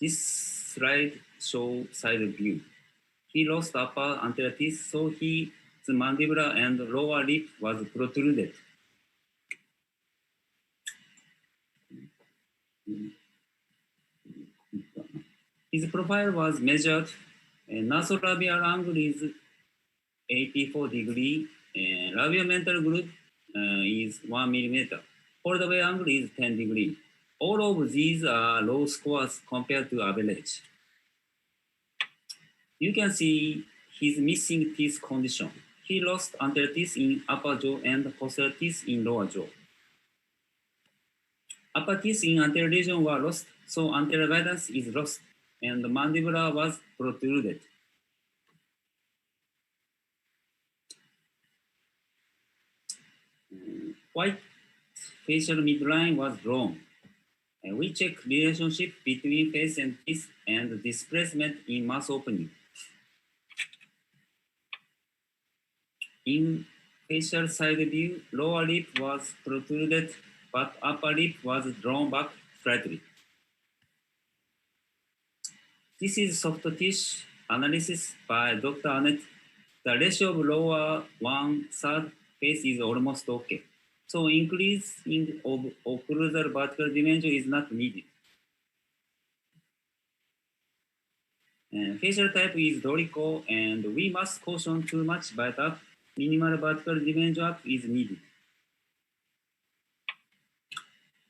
This slide shows side view. He lost upper anterior teeth, so his mandibular and lower lip was protruded. His profile was measured. Nasolabial angle is 84 degrees. Labiomental group is 1 millimeter. Holdaway angle is 10 degrees. All of these are low scores compared to average. You can see his missing teeth condition. He lost anterior teeth in upper jaw and posterior teeth in lower jaw. Upper teeth in anterior region were lost, so anterior guidance is lost, and the mandibular was protruded. White facial midline was drawn. We check relationship between face and teeth and displacement in mouth opening. In facial side view, lower lip was protruded, but upper lip was drawn back slightly. This is soft tissue analysis by Dr. Annette. The ratio of lower 1/3 face is almost okay. So increasing of occlusal vertical dimension is not needed. Facial type is dolicho, and we must caution too much by that. Minimal vertical dimension up is needed.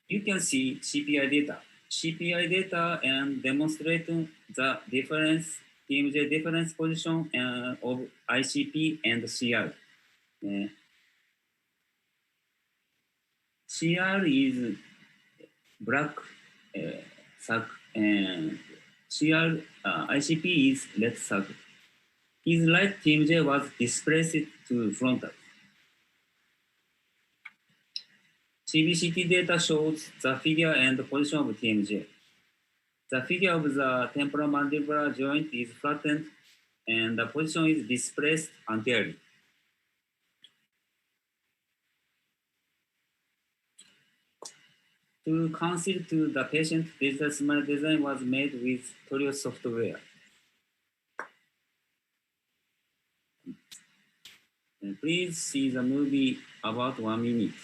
You can see CPI data. CPI data and demonstrate the difference, TMJ difference position of ICP and CR. CR is black sac and CR ICP is red sac. His right TMJ was displaced to frontal. CBCT data shows the figure and the position of TMJ. The figure of the temporomandibular joint is flattened and the position is displaced anteriorly. To conceal to the patient, digital smile design was made with Torio software. Please see the movie about 1 minute.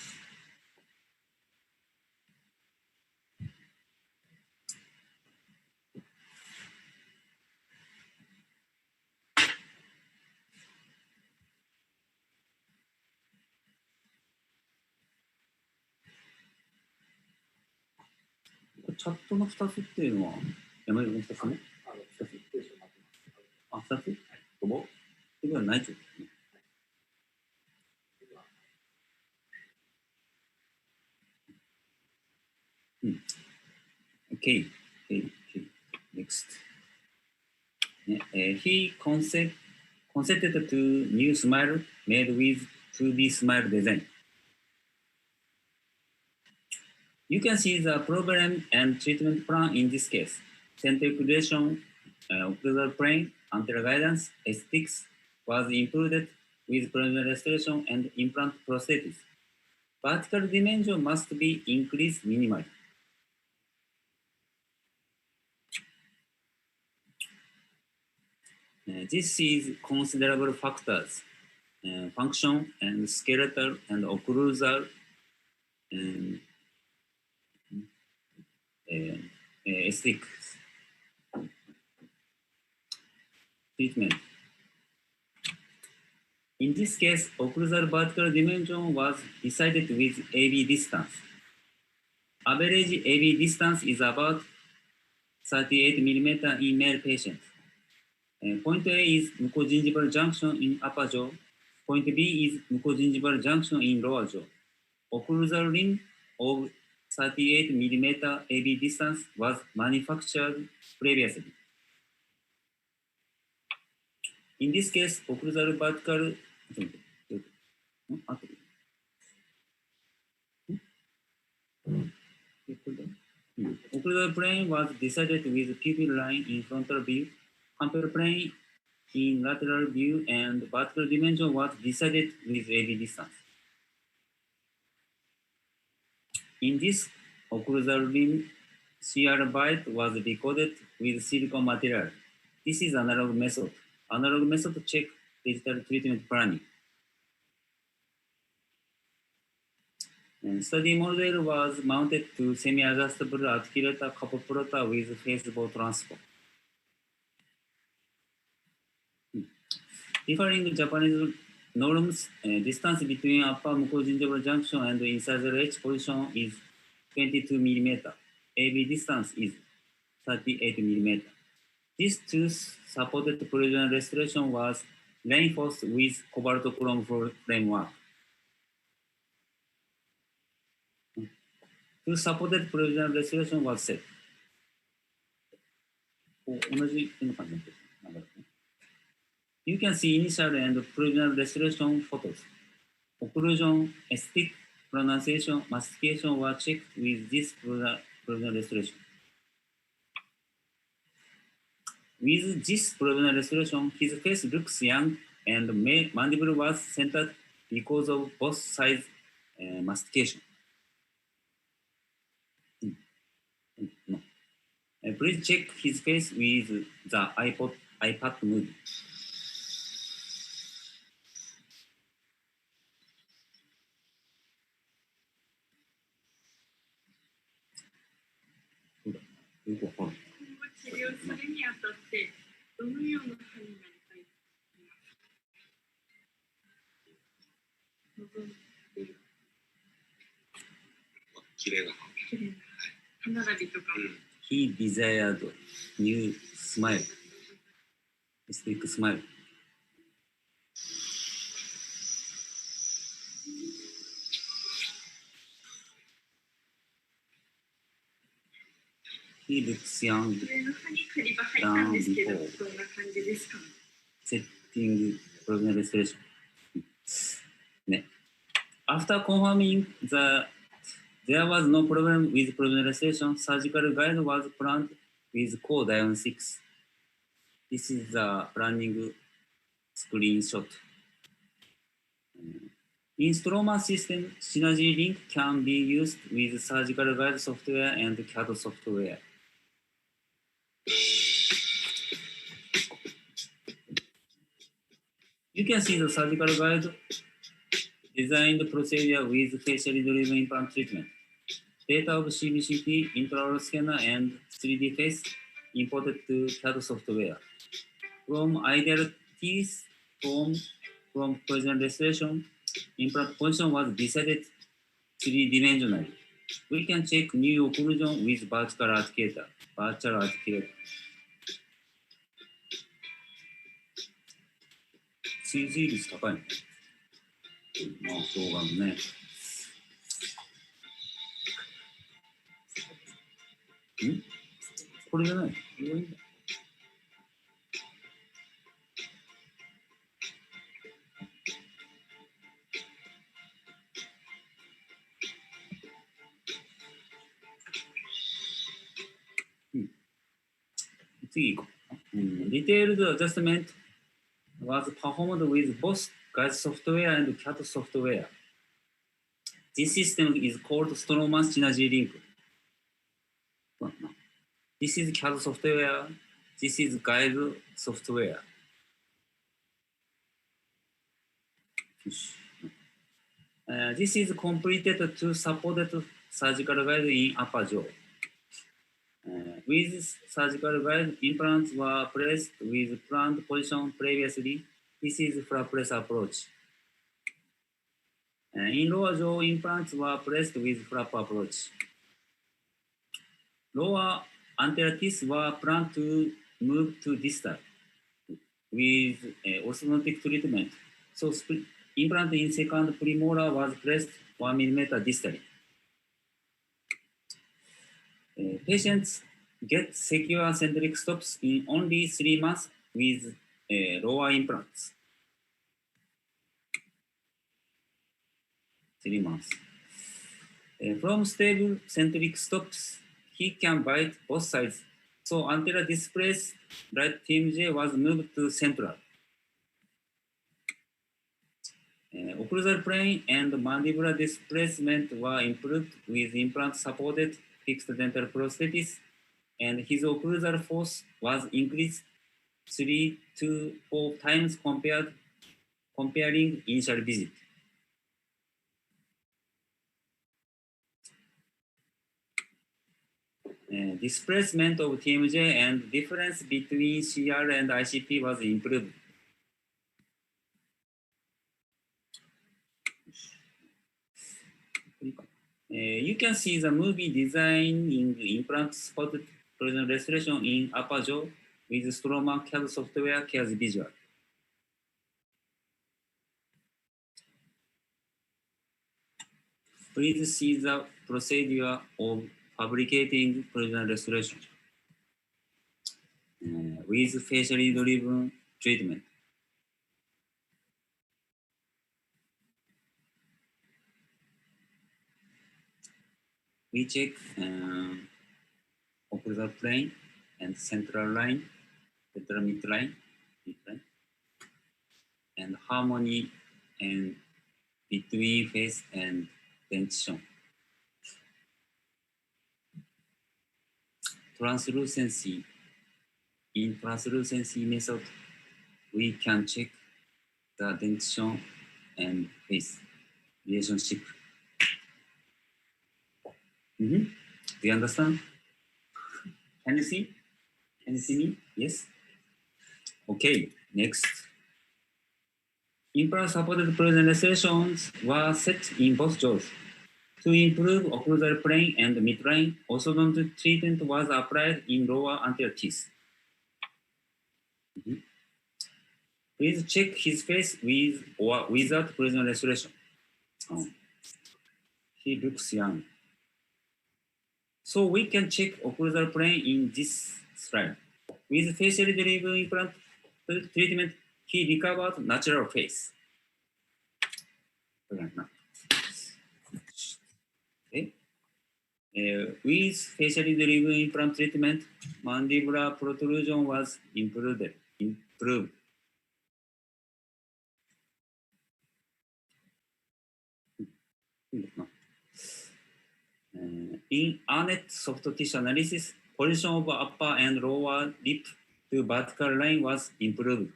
チャットの2つっていうのは、山根の2つね。あ、2つともそれはないってことですね。Okay. Next. He consented to new smile made with 2D smile design. You can see the problem and treatment plan in this case. Center occlusion, occlusal plane, anterior guidance, aesthetics was improved with provisional restoration and implant prosthesis. Vertical dimension must be increased minimally. This is considerable factors, function and skeletal and occlusal aesthetics. Treatment. In this case, occlusal vertical dimension was decided with AB distance. Average AB distance is about 38 mm in male patients. Point A is mucogingival junction in upper jaw. Point B is mucogingival junction in lower jaw. Occlusal rim of 38 mm AB distance was manufactured previously. In this case, occlusal vertical occlusal plane was decided with pupil line in frontal view, campal plane in lateral view, and vertical dimension was decided with AB distance. In this occlusal rim, shear bite was recorded with silicone material. This is analog method. Analog method check digital treatment planning. And study model was mounted to semi-adjustable articulator capoplotter with phase-bow transport. Differing Japanese norms, distance between upper mucogingival junction and incisor H position is 22 mm. AB distance is 38 mm. This tooth supported provisional restoration was reinforced with cobalt chrome framework. Tooth supported provisional restoration was set. 同じ感じになってる。You can see initial and provisional restoration photos. Occlusion, aesthetic, pronunciation, mastication were checked with this provisional restoration. With this provisional restoration, his face looks young and mandible was centered because of both sides mastication. No. Please check his face with the iPad movie. He desired new smile, aesthetic smile. He looks young down before setting provisional restoration. After confirming that there was no problem with provisional restoration, surgical guide was planned with core dion 6. This is the planning screenshot. In Stroma system, Synergy Link can be used with surgical guide software and CAD software. You can see the surgical guide designed procedure with facially driven implant treatment. Data of CBCT, intraoral scanner, and 3D face imported to CAD software. From ideal teeth formed from position restoration, implant position was decided three-dimensionally. We can check new occlusion with virtual articulator. CG 率高いね。まあ、動画のね。これじゃない？次行こう。Detailed adjustment was performed with both guide software and CAD software. This system is called Strongman Synergy Link. This is CAD software. This is guide software. This is completed to support surgical guide in upper jaw. With surgical guide, implants were placed with planned position previously. This is flap press approach. In lower jaw, implants were placed with flap approach. Lower anterior teeth were planned to move to distal with orthodontic treatment. So implant in second premolar was placed 1 mm distally. Patients get secure centric stops in only 3 months with lower implants. 3 months. From stable centric stops, he can bite both sides. So anterior displaced right TMJ was moved to central. Occlusal plane and mandibular displacement were improved with implant-supported fixed dental prosthesis, and his occlusal force was increased 3 to 4 times comparing initial visit. Displacement of TMJ and difference between CR and ICP was improved. You can see the movie designing implant spotted precision restoration in upper jaw with Strongman CAD software cares visual. Please see the procedure of fabricating precision restoration with facially driven treatment. We check occlusal plane and central line, lateral midline, and harmony and between face and dentition. Translucency. In translucency method, we can check the dentition and face relationship. Do you understand? Can you see? Can you see me? Yes? Okay, next. Implant supported precision restorations were set in both jaws. To improve occlusal plane and midline, orthodontic treatment was applied in lower anterior teeth. Please check his face with or without precision restoration. He looks young. So we can check occlusal plane in this slide. With facially driven implant treatment, he recovered natural face. Okay. With facially driven implant treatment, mandibular protrusion was improved. In Arnett soft tissue analysis, position of upper and lower lip to vertical line was improved.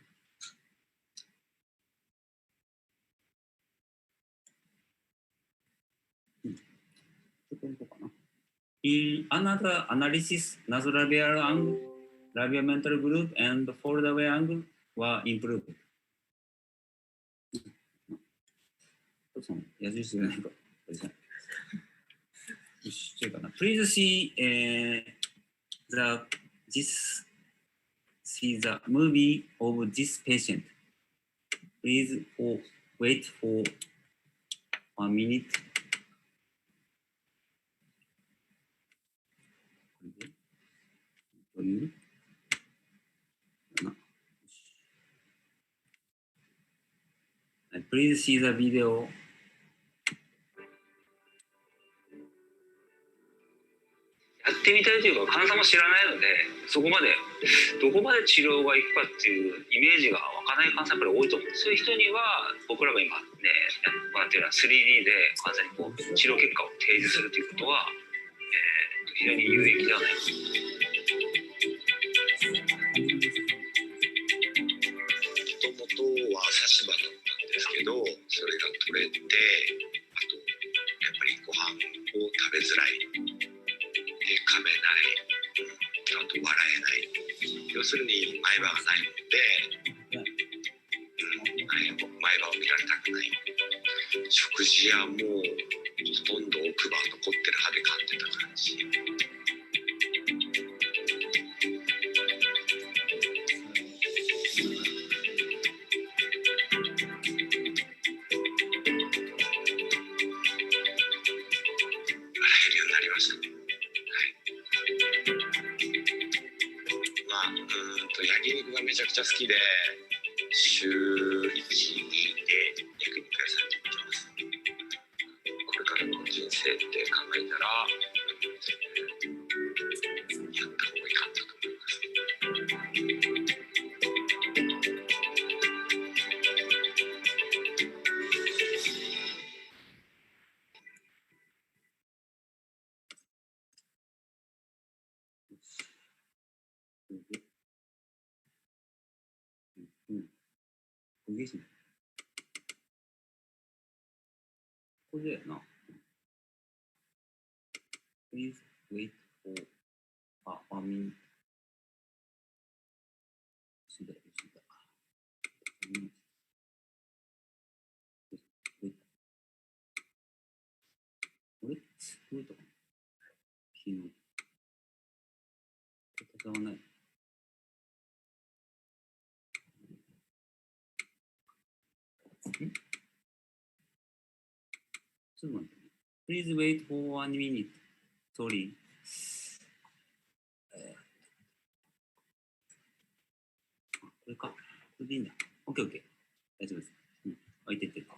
In another analysis, nasolabial angle, labial mental group, and fold away angle were improved. 矢印じゃないか。よし、違うかな。Please see, see the movie of this patient. Please wait for a minute. Please see the video. やってみたいというか、患者さんも知らないので、そこまでどこまで治療がいくかっていうイメージが湧かない患者さんやっぱり多いと思う。そういう人には僕らが今ね行っているのは 3D で患者さんにこう治療結果を提示するということは、非常に有益ではないかと。もともとは差し歯だったんですけど、それが取れて、あとやっぱりご飯を食べづらい。噛めない、あと笑えない。要するに前歯がないので、前歯を見られたくない。食事やもうほとんど奥歯残ってる歯で噛んでた感じ。焼肉がめちゃくちゃ好きで、週1、2で焼肉屋さんに行ってます。これからの人生って考えたら、やった方がいいかなと思います。これだよな。Please wait for a minute. これどういうとこ昨日。戦わない。ちょっと待って。Please wait for 1 minute. Sorry. これか。これでいいんだ。OK。大丈夫です。開いてってるか。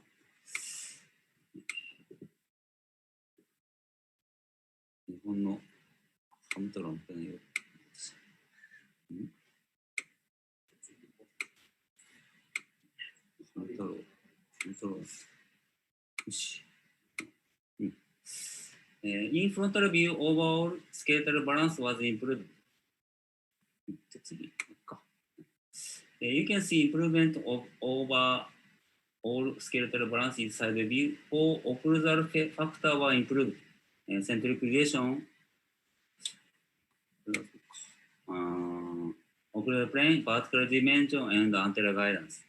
日本のハムトランプのよ。ハムトロ。よし。In frontal view, overall skeletal balance was improved. You can see improvement of overall skeletal balance in side view. For occlusal factor were improved. Centric relation, ocular plane, vertical dimension, and anterior guidance.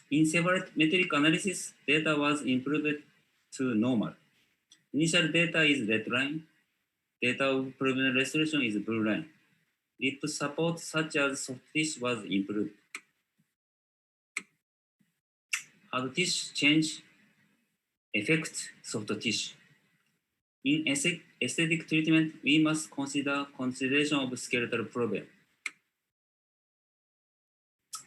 In several metric analysis, data was improved to normal. Initial data is red line. Data of proven restoration is blue line. Lip support such as soft tissue was improved. Hard tissue change affect soft tissue. In aesthetic treatment, we must consider consideration of skeletal problem.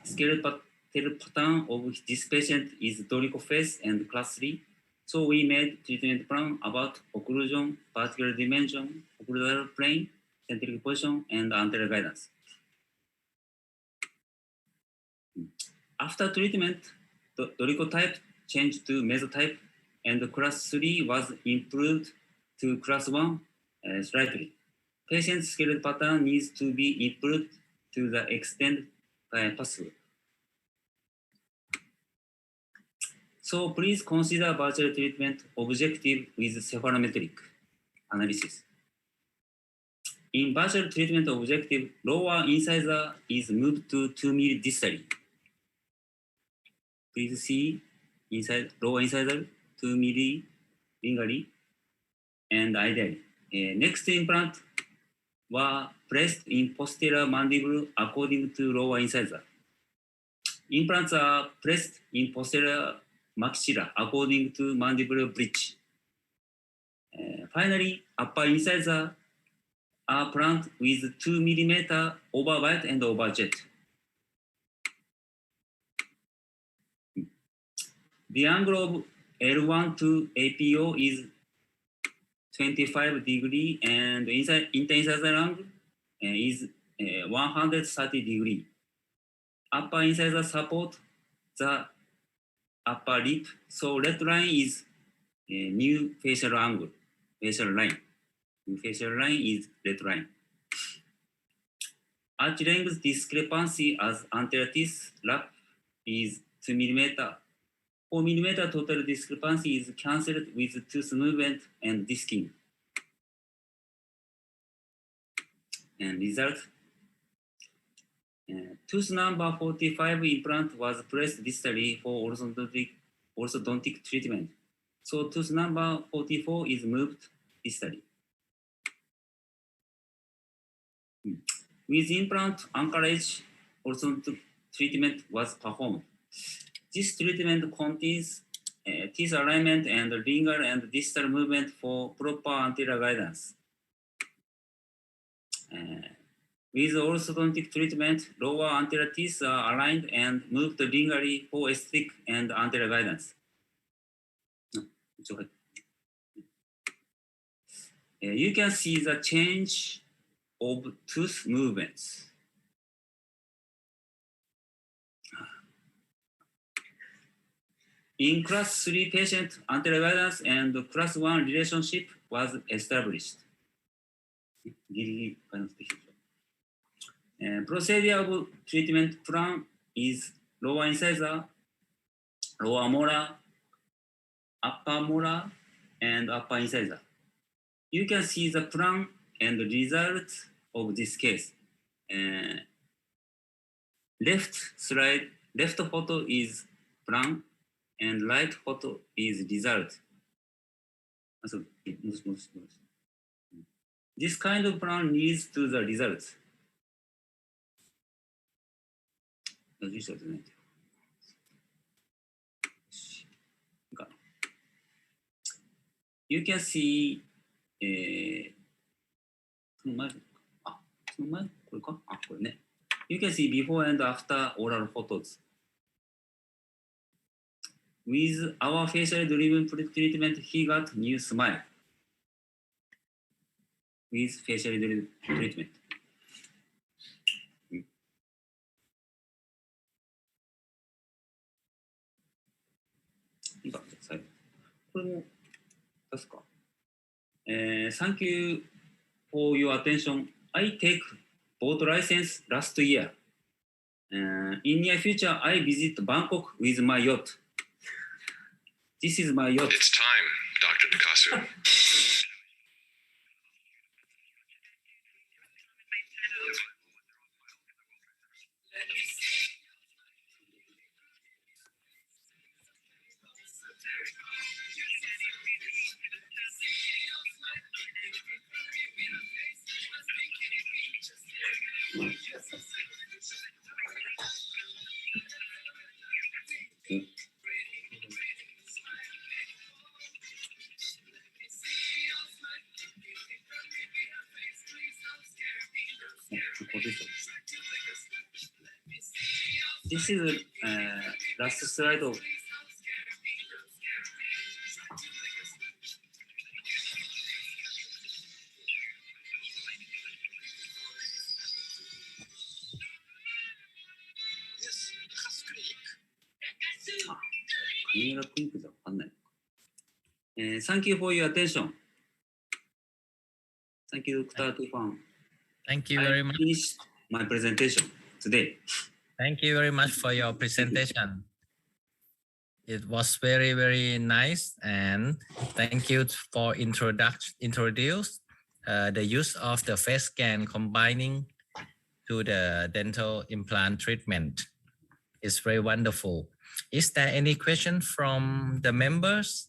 Skeletal pattern of this patient is dolicho face and class 3. So we made treatment plan about occlusion, vertical dimension, occlusal plane, centric position, and anterior guidance. After treatment, the dolicho type changed to mesotype, and class 3 was improved to class 1 slightly. Patient's skeletal pattern needs to be improved to the extent possible. So please consider virtual treatment objective with cephalometric. analysis. In partial treatment objective, lower incisor is moved to 2 mm distally. Please see lower incisor 2 mm linearly and ideally. Next implant were placed in posterior mandible according to lower incisor. Implants are placed in posterior maxilla according to mandibular bridge. Finally, upper incisor are planted with 2 mm over wide and over jet. The angle of L1 to APO is 25 degree and interincisor angle is 130 degree. Upper incisor support the upper lip, so red line is a new facial angle, facial line. New facial line is red line. Arch length discrepancy as anterior teeth lap is 2 mm. 4 mm total discrepancy is cancelled with tooth movement and disking. And result, tooth number 45 implant was placed distally for orthodontic treatment. So tooth number 44 is moved distally. With implant anchorage, orthodontic treatment was performed. This treatment contains teeth alignment and lingual and distal movement for proper anterior guidance. With orthodontic treatment, lower anterior teeth are aligned and moved lingually for aesthetic and anterior guidance. You can see the change of tooth movements. In class 3 patient, anterior guidance and class 1 relationship was established. Procedure of treatment plan is lower incisor, lower molar, upper molar, and upper incisor. You can see the plan and the result of this case. Left photo is plan, and right photo is result. This kind of plan leads to the results. You can see you can see before and after oral photos. With our facial driven treatment, he got new smile. With facial driven treatment. Thank you for your attention. I take boat license last year. In near future, I visit Bangkok with my yacht. This is my yacht. It's time, Dr. Nakasu. This is last slide of Thank you for your attention. Thank you, Dr. Tufan. Thank you very much. I finished my presentation today. Thank you very much for your presentation. It was very, very nice, and thank you for introduce the use of the face scan combining to the dental implant treatment. It's very wonderful. Is there any question from the members?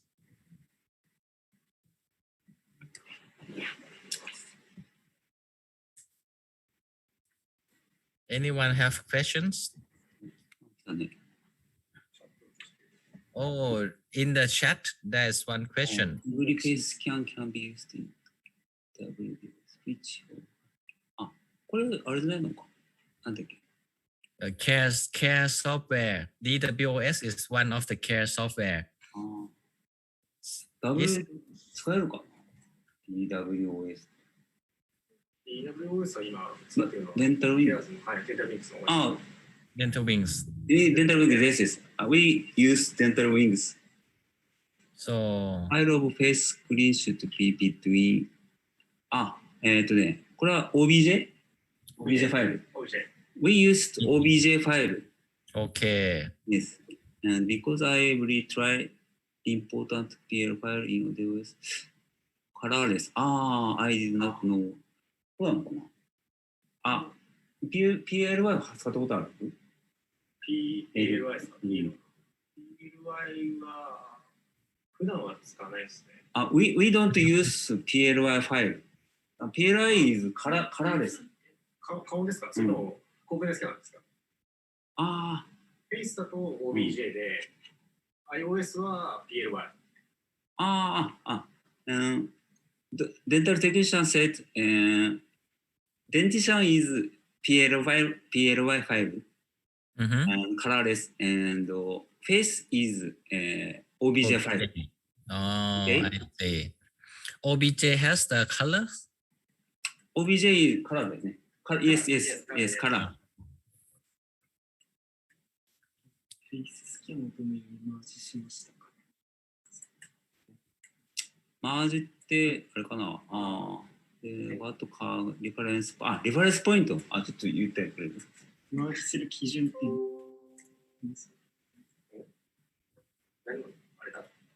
Anyone have questions? Oh, in the chat, there's one question. Every face scan can be used in switch. あ、これあれじゃないのか。なんだっけ。Care software. DWS is one of the care software. ダブル使えるかな DWS。DWS は今使ってるのはデンタルウィングス。はい、デンタルウィングスの。あ、Dental wings. Dental wings, yes, yes. We use dental wings. So, file of face screen should be between これは OBJ ファイル。We used OBJ ファイル。Okay. Yes. And because I will try important PL file in OBJ colorless. I did not know. そうなのかなPLY は使ったことある？PLY ですか？ PLY は普段は使わないですね。We don't use PLY ファイル。PLY is colorless。顔ですか？その広告ですけなんですか？フェイスだと OBJ で、iOS は PLY。Dental technician said dentition is PLY file and colorless, and face is OBJ file. Okay. I see. OBJ has the colors? OBJ is color だよね。Yes, color. フェイススキャンをどのようにマージしましたか？マージってあれかなwhatかリファレンスポイントちょっと言ってくれるマージする基準点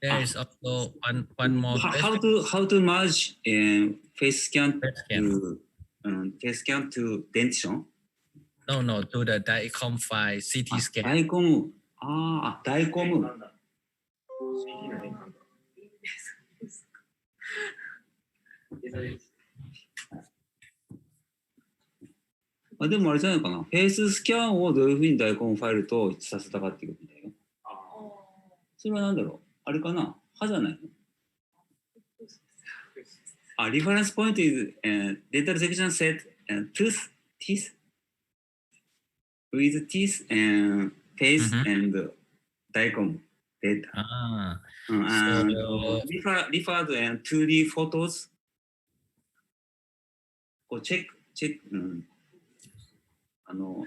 There is also one more how to merge face scan to dentition? No, to the DICOM file CT scan. DICOM でもあれじゃないかな。フェイススキャンをどういうふうにダイコンファイルと一致させたかっていうことだよ。それは何だろうあれかな歯じゃないのリファレンスポイント is dental section set teeth with teeth and face and DICOM data. Referred and 2D photos. こうチェック、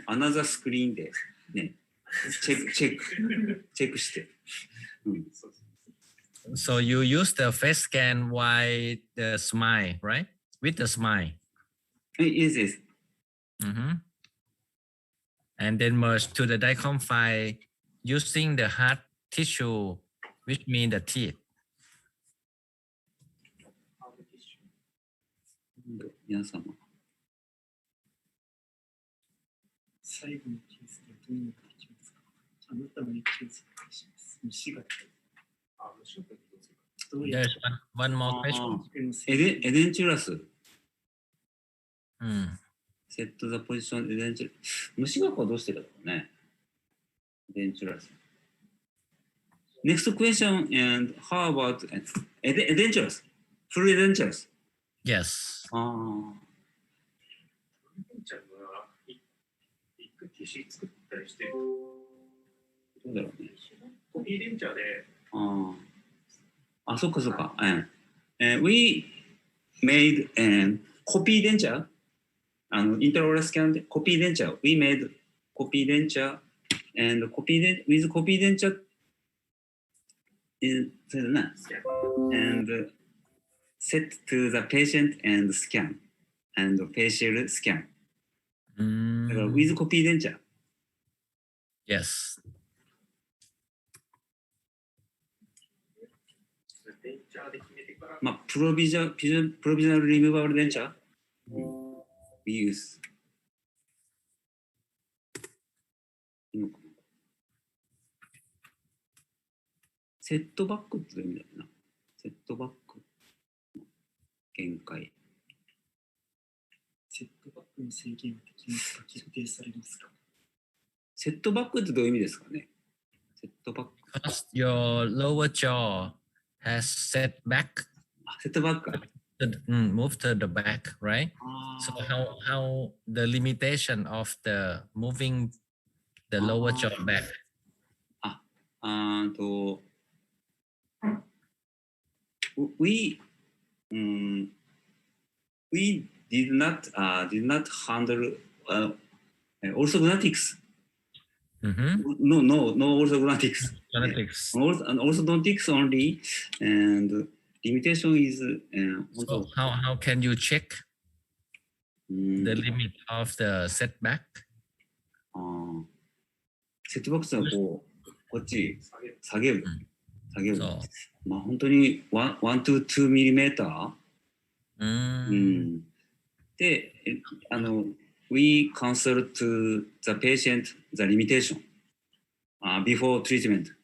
アナザースクリーンでね、チェックして。So you use the face scan while the smile, right? With the smile. Yes. And then merge to the DICOM file using the hard tissue, which means the teeth. 皆様。最後のケースでどういうのができますか？あなたのケースをします。虫が。There's one more question. エデンチュラス。セットザポジションエデンチュラス。虫学はどうしてだろうね。エデンチュラス。Next question and how about エデンチュラス。Full エデンチュラス。Yes. デンチャーは一回消し作ったりして。どうだろうね。コピーデンチャーで。そっかそっか。We made copy denture. Intraoral scan copy denture. We made copy denture and with copy denture and set to the patient and scan and facial scan. With copy denture. Yes. まあ、プロビジナルリムーバブルデンチャー we use いいのかな。セットバックって意味だよな。セットバック限界。セットバックの制限はできますか？決定されますか？セットバックってどういう意味ですかね？セットバック。Because your lower jaw has set back. セットバック。Move to the back, right? So how the limitation of the moving the lower jaw back? We did not handle orthodontics. No orthodontics. Orthodontics only, and limitation is. So how can you check the limit of the setback? セットバックスはこっち下げる。まあ本当に1 to 2 millimeter。で、we consult to the patient the limitation before treatment。っ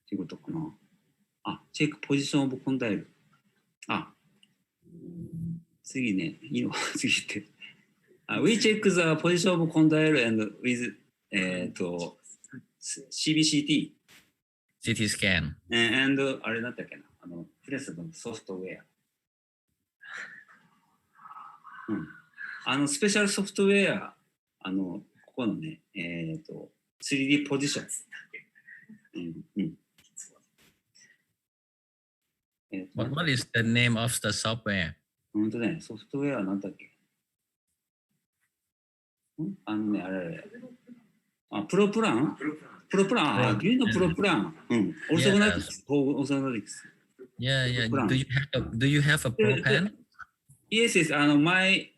ていうことかな。チェックポジションオブコンダイル。次ね、いいの次って。We check the position of condyle and with CBCT. CT scan. And あれなんだっけな、プレスのソフトウェア。スペシャルソフトウェア、ここのね、3D ポジション。What is the name of the software? 本当ね、ソフトウェアなんだっけ？あれ。プロプラン Do you know プロプランオーソゴナティクス。Yeah. Do you have a pro pen? Yes, my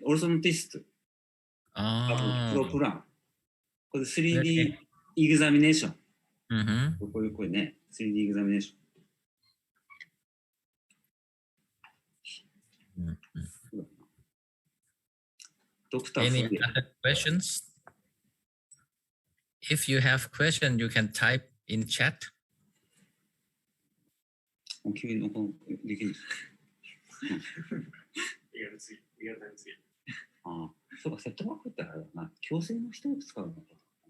orthodontist. プロプラン。これ 3D エグザミネーション。これね、3D エグザミネーション。Any other questions? If you have question, you can type in chat. 君の方できる。そうか、セットバックってあれだな。矯正の人を使うのか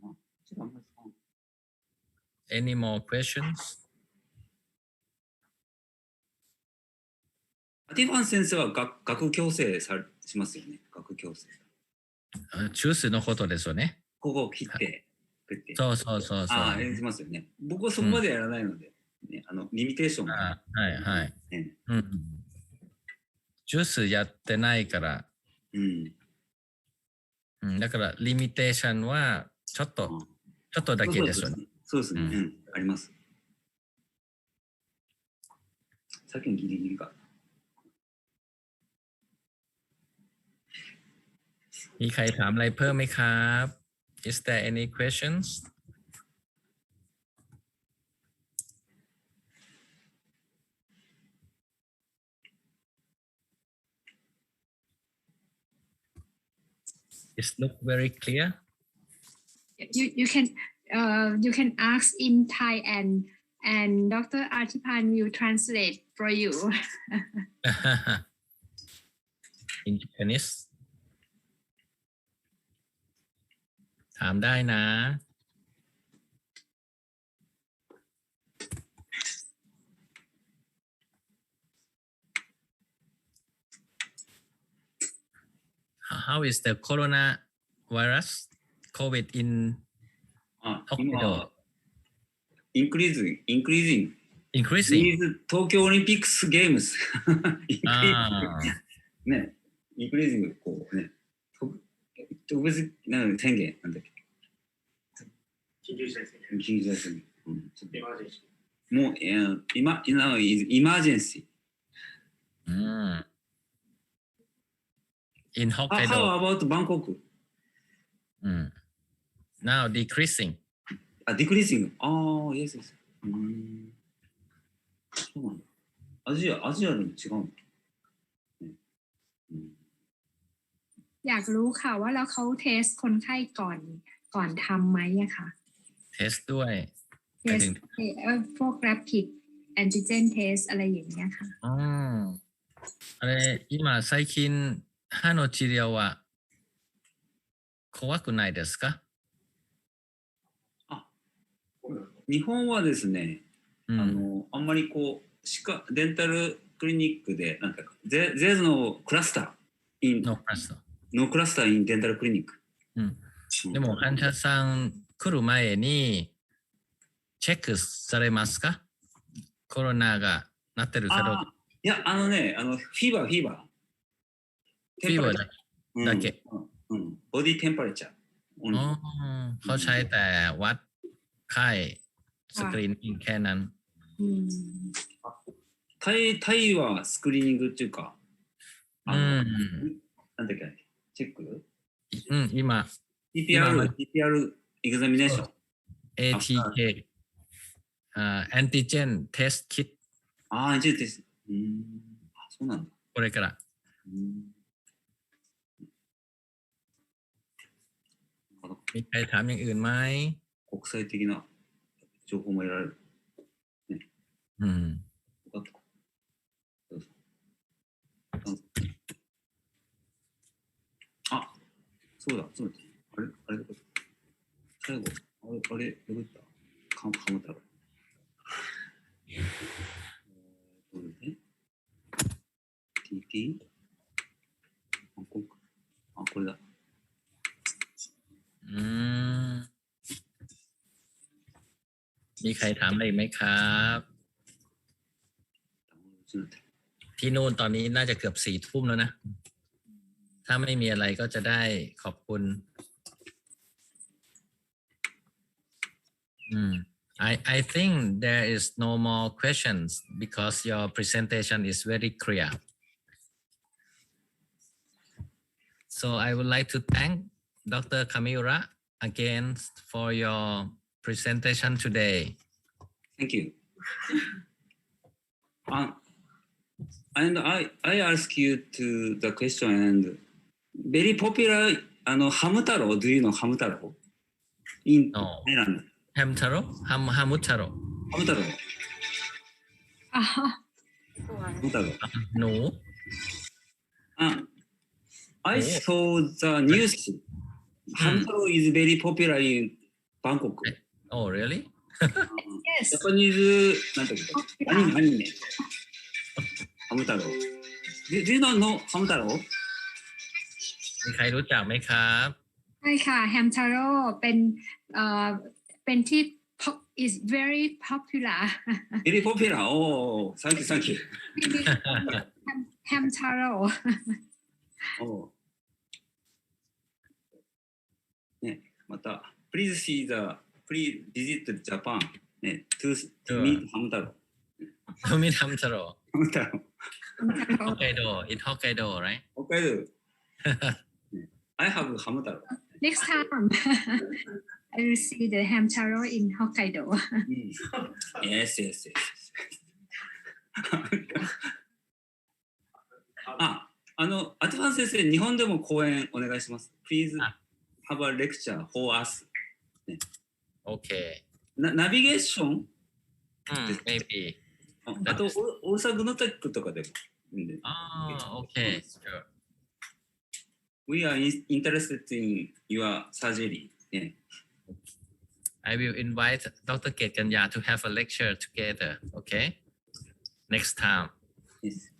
な。ちょっとあんまり使う。Any more questions? ティファン先生は学矯正しますよね。学矯正。チュースのことですよね。ここを切って。そう。やりますよね。僕はそこまでやらないので、リミテーションが。はい。チュースやってないから。だからリミテーションはちょっとだけですよね。そうですね。あります。さっきのギリギリか。มีใครถามอะไรเพิ่มไหมครับ Is there any questions? It look very clear. You can ask in Thai and Dr. Artipan will translate for you. In Japanese. ถามได้นะ How is the coronavirus COVID in Hokkaido? Increasing. With Tokyo Olympics Games. ね、インクリージングこうね、特別な宣言なんだっけ？緊急事態宣言。もうイマージェンシー。In Hokkaido. How about Bangkok? Now decreasing. Decreasing. Yes. そうなんだ。アジアでも違うんだ。อยากรู้ค่ะว่าแล้วเขาเทสคนไข้ก่อนทำไหมอะค่ะ เทสด้วย เทสพวก rapid antigen test อะไรอย่างเงี้ยค่ะあれ今最近歯の治療は怖くないですか？日本はですね、あんまりこうデンタルクリニックでなんかThere's no cluster in No cluster No cluster in dental clinic。でも患者さん来る前にチェックされますか？コロナがなってるかどうか。いや、フィーバーだけ。ボディテンパレチャー。เขาใช้แต่วัดไข้สกรีนนิ่งแค่นั้นタイはスクリーニングっていうか、なんだっけ、チェック今 TPR エグザミネーション ATK アンティジェンテストキットアンティジェンテストそうなんだこれからมีใครถามอย่างอื่นไหม国際的な情報も得られるねあ、そうだあれ最後あれどこ行ったかもたらどれね TT これだมีใครถามอะไรไหมครับที่นู่นตอนนี้น่าจะเกือบ4 ทุ่มแล้วนะถ้าไม่มีอะไรก็จะได้ขอบคุณI think there is no more questions because your presentation is very clear. So I would like to thank Dr. Kamira again for your presentation today. Thank you. And I ask you to the question and very popular ハム太郎 Do you know ハム太郎 in Thailand? ハム太郎ハム太郎ハム太郎No. I saw the news. Hamtaro is very popular in Bangkok. Oh, really? Yes. Japanese なんだっけアニメ。ハム太郎。Do you know ハム太郎？มีใครรู้จักไหมครับ ใช่ค่ะแฮมทาโร่เป็นที่ is very popular Very popular. Oh, thank you. แฮมทาโร่ ね、また Please visit Japan ね to meet ハム太郎。meet ハム太郎。ハム太郎。Hokkaido, in Hokkaido, right? Hokkaido. I have ハム太郎。Next time I will see the ham taro in Hokkaido. Yes. アティファン先生、日本でも講演お願いします。Please have a lecture for us. Okay. ナビゲーションmaybe. あと、大阪グノテックとかでもいいんで。Okay, sure. We are interested in your surgery. I will invite Dr. Ket Kanya to have a lecture together, okay? Next time. Yes.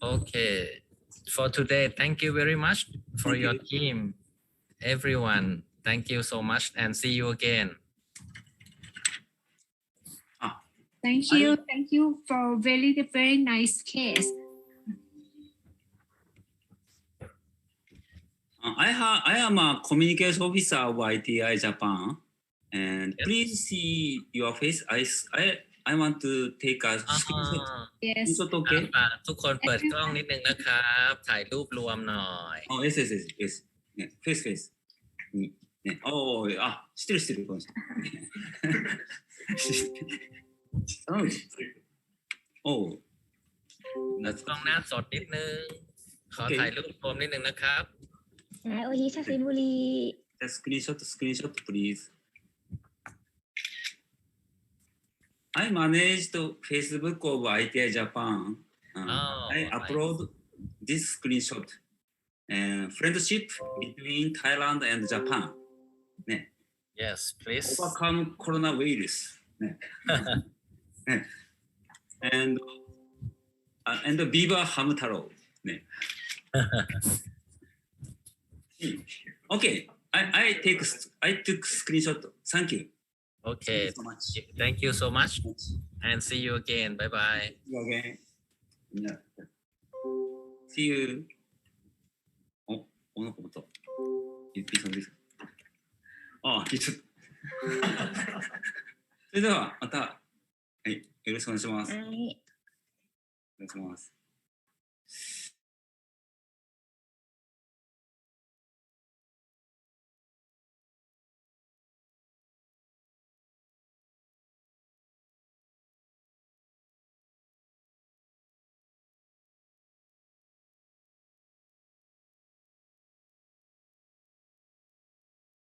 Okay. For today, thank you very much for your team. Everyone, thank you so much and see you again. Thank you for very nice case. I am a communication officer of ITI Japan, and please see your face. I want to take a screenshot. Yes. Is it okay? ทุกคนเปิดกล้องนิดนึงนะครับถ่ายรูปรวมหน่อย Oh, yes. ね、face にね、知ってるこの人。โอ้ กล้องหน้าสดนิดนึง ขอถ่ายรูปรวมนิดนึงนะครับ โอชิชาซิบุรี スクリーンショット please. I managed Facebook of ITI Japan. I upload this screenshot. Friendship between Thailand and Japan. Yes, please. Overcome coronavirus. and Viva Hamtaro. Okay, I took screenshot. Thank you. Okay. Thank you so much. And see you again. Bye bye. See you again. Yeah. See you. おの子と言っていそうです。ああ、聞いちゃった。それではまた、はい、よろしくお願いします。はい。お願いします。